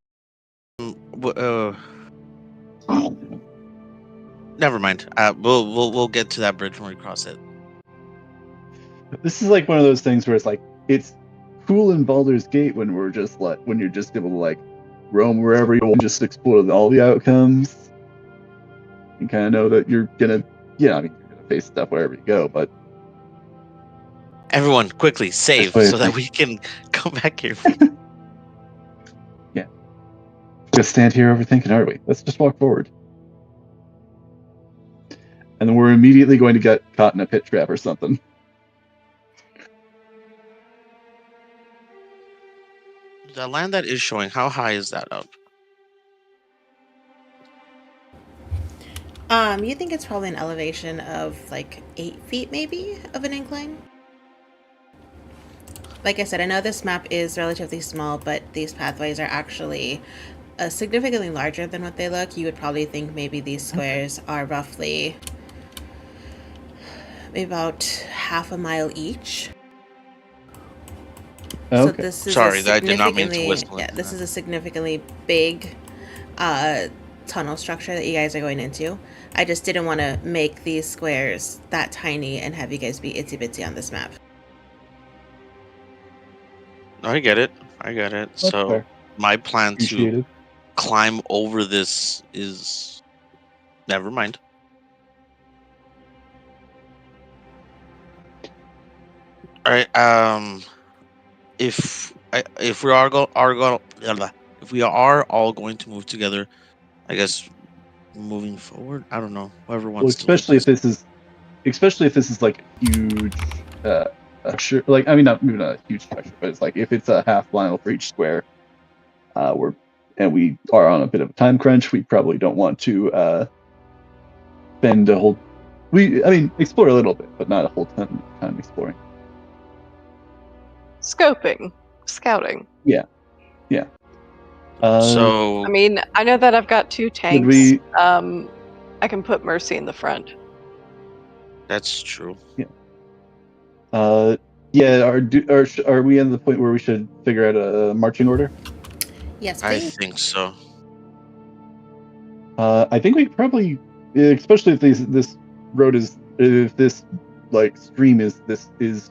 Never mind. We'll get to that bridge when we cross it. This is like one of those things where it's cool in Baldur's Gate when you're just able to like roam wherever you want, just explore all the outcomes. You kind of know that you're gonna face stuff wherever you go, but Everyone, quickly save That's so what I that we can come back here. just stand here overthinking, are we? Let's just walk forward. And then we're immediately going to get caught in a pit trap or something. The land that is showing, how high is that up? You think it's probably an elevation of like 8 feet maybe of an incline? Like I said, I know this map is relatively small, but these pathways are actually significantly larger than what they look. You would probably think maybe these squares are roughly maybe about half a mile each. So Okay. this is Sorry, I did not mean to significantly- whistle. Yeah, this is a significantly big tunnel structure that you guys are going into. I just didn't want to make these squares that tiny and have you guys be itsy bitsy on this map. I get it. That's So fair. my plan to Appreciated. climb over this is never mind. All right. If we are if we are all going to move together, I guess moving forward. I don't know. Whoever Well, wants to. especially if this is like a huge, like I mean, not maybe not a huge structure, but it's like if it's a half mile for each square, we are on a bit of a time crunch. We probably don't want to spend a whole. Explore a little bit, but not a whole ton of time exploring. Scoping. Scouting. So I mean, I know that I've got 2 tanks. we- I can put Mercy in the front. that's true. Are we at the point where we should figure out a marching order? Yes, I please. think so. I think we probably, especially if this road if this like stream is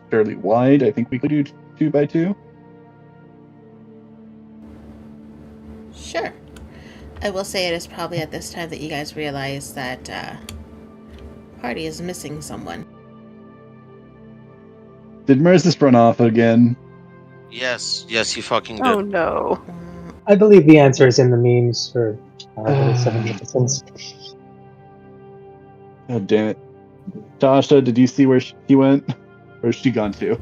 fairly wide, I think we could do 2 by 2. Sure. I will say it is probably at this time that you guys realize that party is missing someone. Did Mercis run off again? Yes, he fucking did. Oh no. I believe the answer is in the memes for 7 citizens. Oh damn it! Tasha, did you see where he went? Where's she gone to?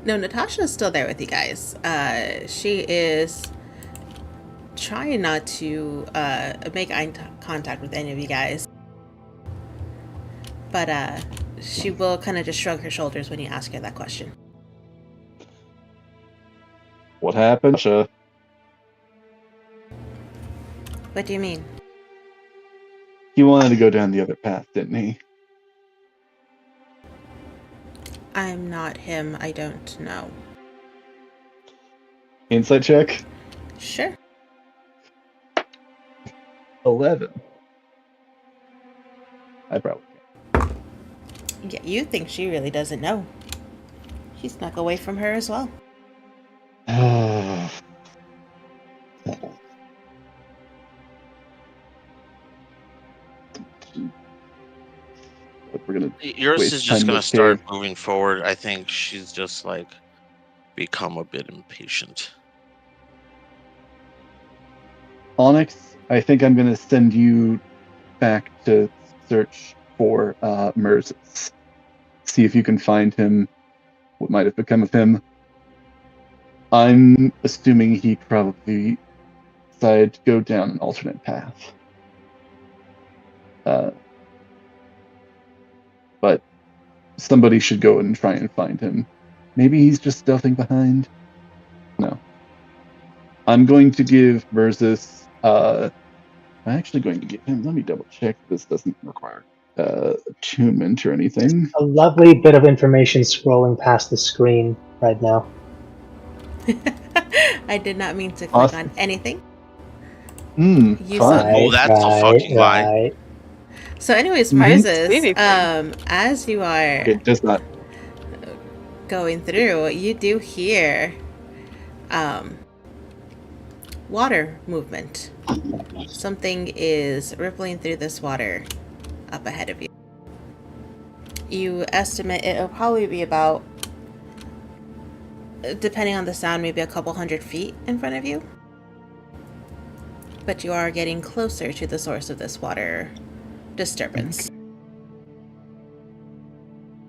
No, Natasha's still there with you guys. She is trying not to make eye contact with any of you guys. But she will kind of just shrug her shoulders when you ask her that question. What happened? Tasha? What do you mean? He wanted to go down the other path, didn't he? I'm not him. I don't know. Insight check? Sure. 11. I probably Yeah, you think she really doesn't know. He snuck away from her as well. can't. We're gonna Yours waste is just time in gonna this start cave. moving forward. I think she's just like become a bit impatient. Onyx, I think I'm gonna send you back to search for Merzus. See if you can find him. What might have become of him? I'm assuming he probably decided to go down an alternate path. But somebody should go and try and find him. Maybe he's just stealthing behind. No. I'm going to give Merzus. I'm actually going to give him. Let me double check. This doesn't require attunement or anything. A lovely bit of information scrolling past the screen right now. I did not mean to click Awesome. on anything. Hmm. You Fun. saw- Oh, that's a fucking lie. Right. So, anyways, Mhm. Marzus, Anything. as you are It does not. going through, you do hear water movement. Something is rippling through this water up ahead of you. You estimate it'll probably be about, depending on the sound, maybe a couple 100 feet in front of you. But you are getting closer to the source of this water disturbance.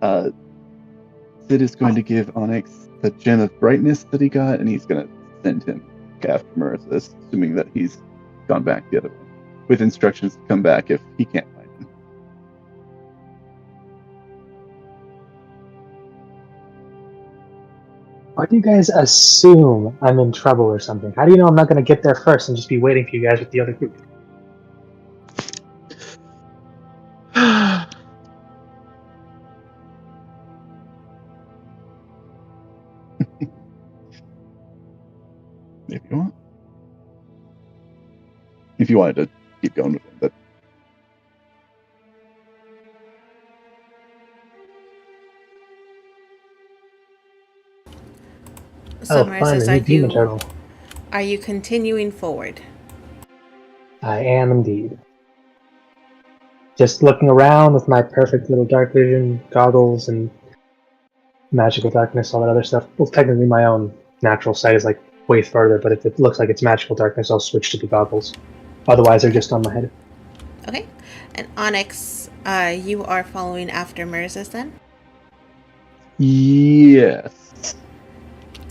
Sid is going to give Onyx the gem of brightness that he got, and he's going to send him after Marissa, assuming that he's gone back the other way, with instructions to come back if he can't find him. Why do you guys assume I'm in trouble or something? How do you know I'm not going to get there first and just be waiting for you guys with the other group? If you want. If you wanted to keep going with him, but So, Fine, Marissa, a new demon turtle. are you continuing forward? I am indeed. Just looking around with my perfect little dark vision goggles and magical darkness, all that other stuff. Well, technically my own natural sight is like way further, but if it looks like it's magical darkness, I'll switch to the goggles. Otherwise, they're just on my head. Okay. And Onyx, you are following after Marzus then? yes.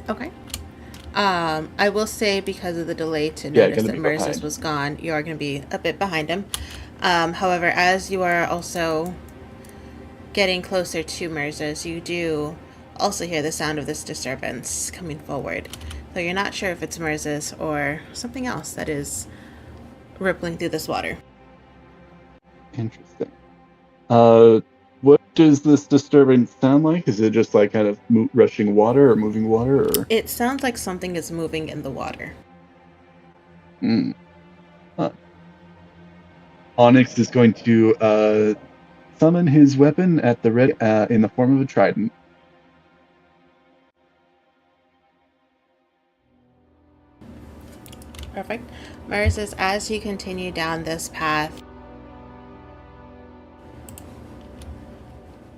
Okay. I will say because of the delay to Yeah, notice gonna that be Marzus behind. was gone, you are going to be a bit behind him. However, as you are also getting closer to Marzus, you do also hear the sound of this disturbance coming forward. So you're not sure if it's Marzus or something else that is rippling through this water. Interesting. What does this disturbance sound like? Is it just like kind of rushing water or moving water, or? It sounds like something is moving in the water. Huh. Onyx is going to summon his weapon at the ready in the form of a trident. Perfect. Marzus, as you continue down this path,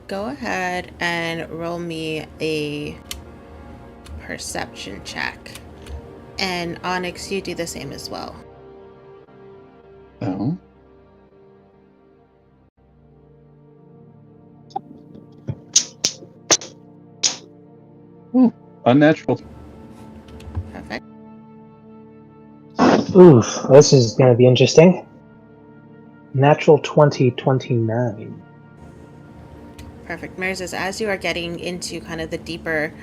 go ahead and roll me a perception check. And Onyx, you do the same as well. Oh. Ooh, Unnatural. Perfect. Oof, this is going to be interesting. Natural 2029. Perfect. Moses, as you are getting into kind of the deeper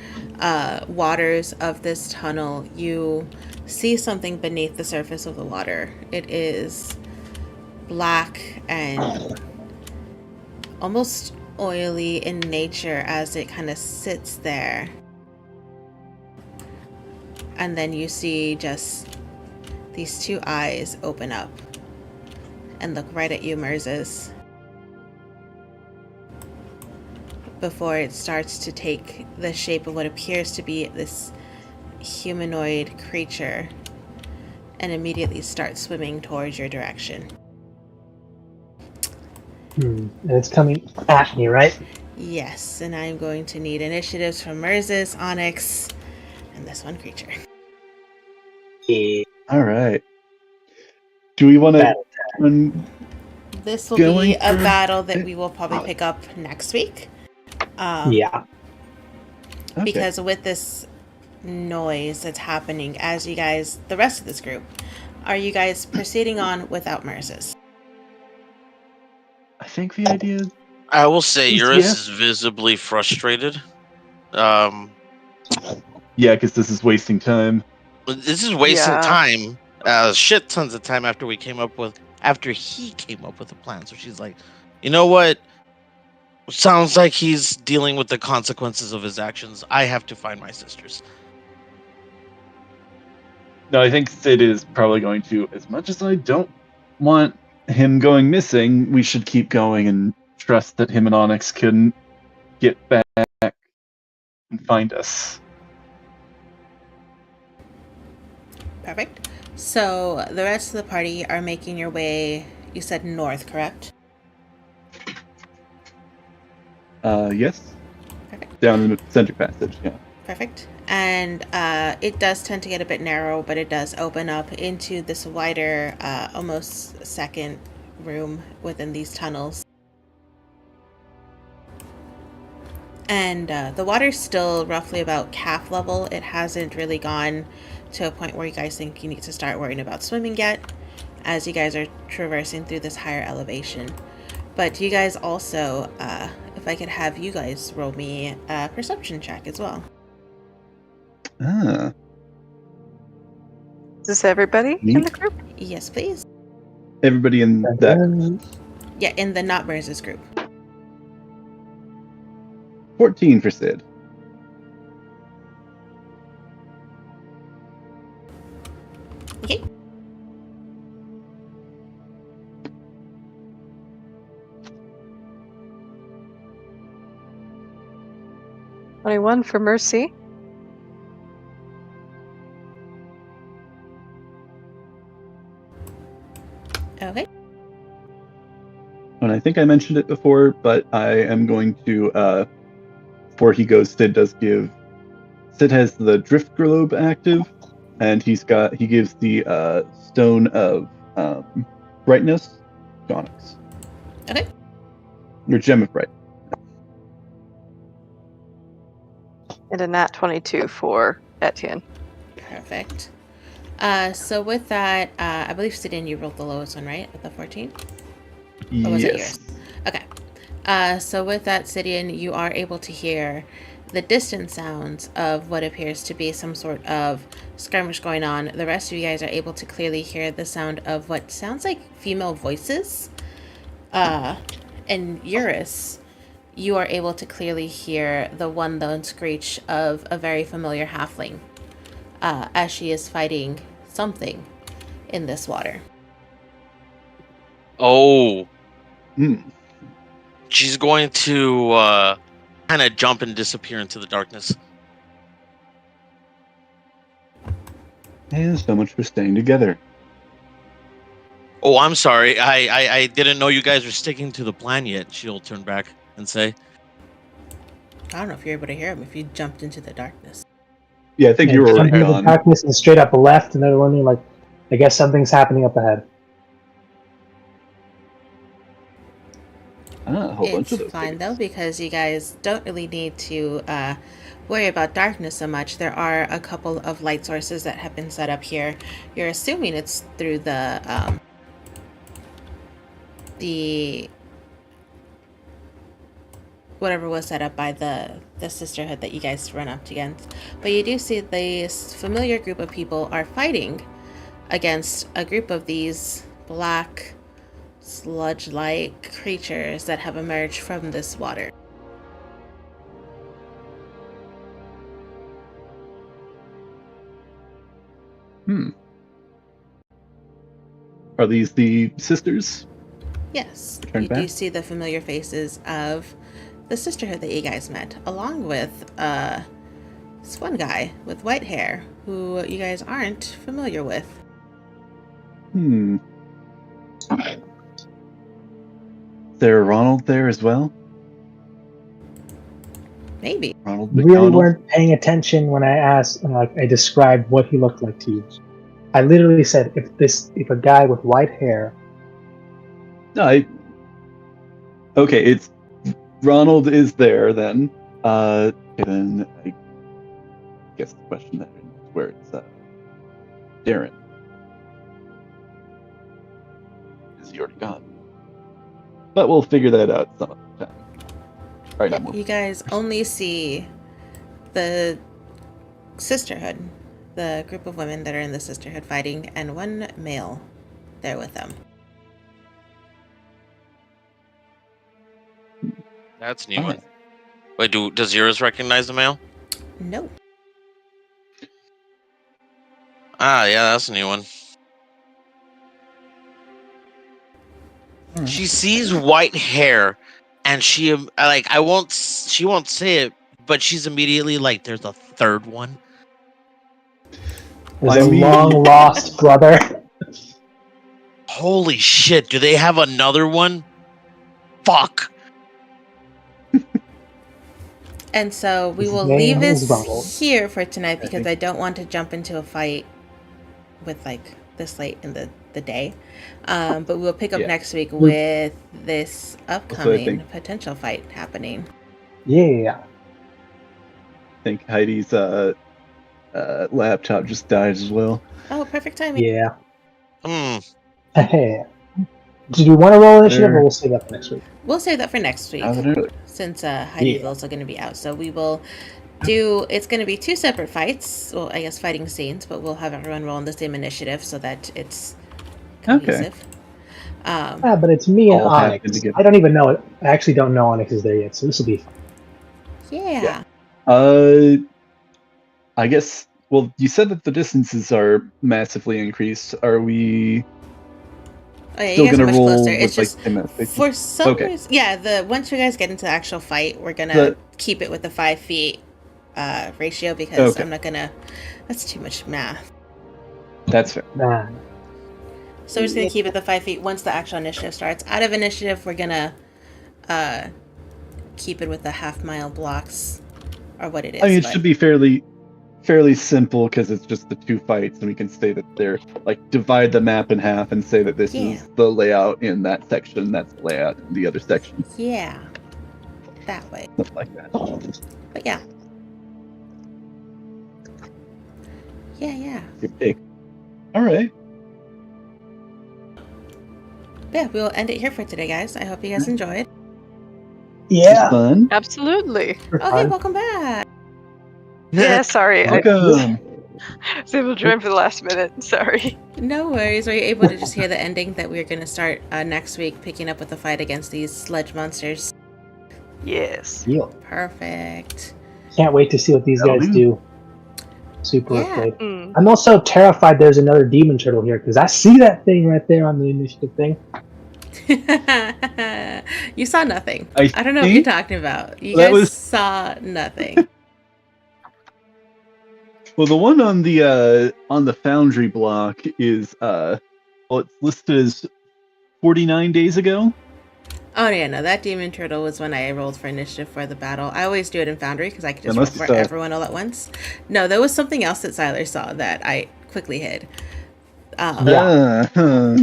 waters of this tunnel, you see something beneath the surface of the water. It is black and almost oily in nature as it kind of sits there. And then you see just these two eyes open up and look right at you, Moses, before it starts to take the shape of what appears to be this humanoid creature and immediately starts swimming towards your direction. And it's coming at me, right? Yes, and I'm going to need initiatives from Moses, Onyx, and this one creature. Yeah. All right. Do we want to? This will Going be a for- battle that we will probably pick up next week. Yeah. Okay. Because with this noise that's happening, as you guys, the rest of this group, are you guys proceeding on without Moses? I think the idea is I will say Yes. Eurus is visibly frustrated. yeah, because this is wasting time. This is wasting Yeah. time. Shit tons of time after he came up with a plan. So she's like, you know what? Sounds like he's dealing with the consequences of his actions. I have to find my sisters. No, I think Sid is probably going to. As much as I don't want him going missing, we should keep going and trust that him and Onyx can get back and find us. Perfect. So the rest of the party are making your way, you said north, correct? Yes. Perfect. Down in the center passage, yeah. Perfect. And it does tend to get a bit narrow, but it does open up into this wider, almost second room within these tunnels. And the water's still roughly about calf level. It hasn't really gone to a point where you guys think you need to start worrying about swimming yet, as you guys are traversing through this higher elevation. But you guys also, if I could have you guys roll me a perception check as well. Ah, Is this everybody in Neat. the group? Yes, please. everybody in And that then, Yeah, in the not Moses group. 14 for Sid. Okay. $21 for Mercy. Okay. And I think I mentioned it before, but I am going to, before he goes, Sid has the drift globe active, and he gives the stone of brightness to Onyx. Okay. Or gem of bright. And a nat 22 for Etienne. Perfect. So with that, I believe Sidin, you rolled the lowest one, right? With the 14? Or was it Yes. yours? Okay. So with that, Sidian, you are able to hear the distant sounds of what appears to be some sort of skirmish going on. The rest of you guys are able to clearly hear the sound of what sounds like female voices. And Eurus, you are able to clearly hear the one lone screech of a very familiar halfling as she is fighting something in this water. Oh, Hmm. she's going to kind of jump and disappear into the darkness. And so much for staying together. Oh, I'm sorry. I didn't know you guys were sticking to the plan yet. She'll turn back and say, I don't know if you're able to hear him if you jumped into the darkness. Yeah, I think you were jumped already into the on. darkness and straight up left, and they're wondering, like, I guess something's happening up ahead. A whole bunch It's of those fine things. though, because you guys don't really need to worry about darkness so much. There are a couple of light sources that have been set up here. You're assuming it's through the whatever was set up by the sisterhood that you guys run up against. But you do see this familiar group of people are fighting against a group of these black sludge-like creatures that have emerged from this water. Are these the sisters? Yes, Turn you do back? see the familiar faces of the sisterhood that you guys met, along with this one guy with white hair who you guys aren't familiar with. Is there Ronald there as well? Maybe. Ronald You really McDonald? weren't paying attention when I asked, I described what he looked like to you. I literally said, if a guy with white hair. No, okay, it's Ronald is there then. Then I guess the question then is where it's Darren. Is he already gone? But we'll figure that out some other time. All right, You guys only see the sisterhood, the group of women that are in the sisterhood fighting, and one male there with them. That's a new one. Wait, does yours recognize the male? No. Ah, yeah, that's a new one. Alright. She sees white hair, and she won't say it, but she's immediately like, "There's a third one." There's I a mean- long lost brother. Holy shit! Do they have another one? Fuck. And so we His will name leave is this Ronald. here for tonight because I don't want to jump into a fight with like this late in the day. But we'll pick up Yeah. next week with this upcoming think- potential fight happening. Yeah. I think Heidi's laptop just died as well. Oh, perfect timing. Yeah. Hmm. Did you want to roll initiative, Sure. or we'll save that for next week? We'll save that for next week How's it early? since Heidi's Yeah. also going to be out. So we will do, it's going to be 2 separate fights. Well, I guess fighting scenes, but we'll have everyone roll in the same initiative so that it's cohesive. But it's me and All happened Onyx. together. I don't even know it. I actually don't know Onyx is there yet, so this will be fun. Yeah. I guess. Well, you said that the distances are massively increased. Are we Oh, yeah, still you guys are gonna much roll closer. with It's just like 10 minutes? for some Okay. reason, yeah. Once you guys get into the actual fight, we're gonna The- keep it with the 5 feet ratio because Okay. I'm not gonna. That's too much math. That's fair. Nah. So we're just gonna keep it the 5 feet once the actual initiative starts. Out of initiative, we're gonna keep it with the half-mile blocks or what it is. I mean, it but- should be fairly simple because it's just the 2 fights, and we can say that they're like divide the map in half and say that this Yeah. is the layout in that section, that's the layout in the other section, Yeah, that way. stuff like that. But yeah. Yeah. Your pick. All right. Yeah, we'll end it here for today, guys. I hope you guys enjoyed. Yeah. Fun. Absolutely. Okay, welcome back. Yeah, sorry. I Welcome. was able to join for the last minute. Sorry. No worries. Were you able to just hear the ending that we're going to start next week, picking up with the fight against these sledge monsters? Yes. Perfect. Can't wait to see what these That'll guys do. do. Super Yeah. afraid. Mm. I'm also terrified there's another demon turtle here because I see that thing right there on the initiative thing. You saw nothing. I I don't know what you're think talking about. You that guys was- saw nothing. Well, the one on the Foundry block is it's listed as 49 days ago. Oh yeah, no, that demon turtle was when I rolled for initiative for the battle. I always do it in Foundry because I can just roll must be for so. everyone all at once. No, there was something else that Siler saw that I quickly hid. Yeah. Huh.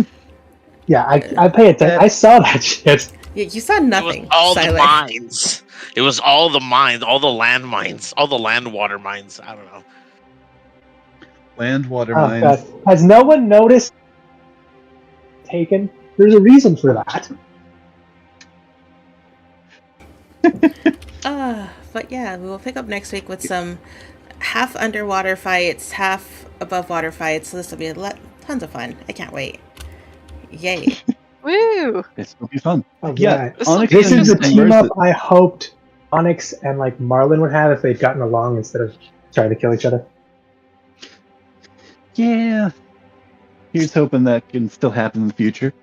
Yeah, I pay attention. I saw that shit. Yeah, you saw It was nothing. all the Siler. mines. It was all the mines, all the land mines, all the land water mines. I don't know. Land, water, Oh mines. god. Has no one noticed taken? There's a reason for that. But yeah, we will pick up next week with some half underwater fights, half above water fights. So this will be tons of fun. I can't wait. Yay. Woo! This will be fun. Oh, Yeah, This will Onyx be This is the and interesting. team Mercy- up I hoped Onyx and like Marlin would have if they'd gotten along instead of trying to kill each other. Yeah. Here's hoping that can still happen in the future.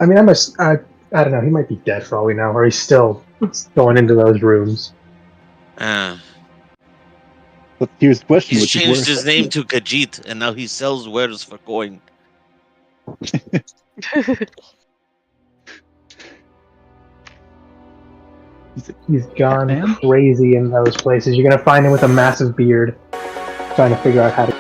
I mean, I don't know. He might be dead for all we know, or he's still going into those rooms. But here's the question, He's which is changed worse. his name to Khajiit, and now he sells wares for coin. He's gone Batman? crazy in those places. You're gonna find him with a massive beard, trying to figure out how to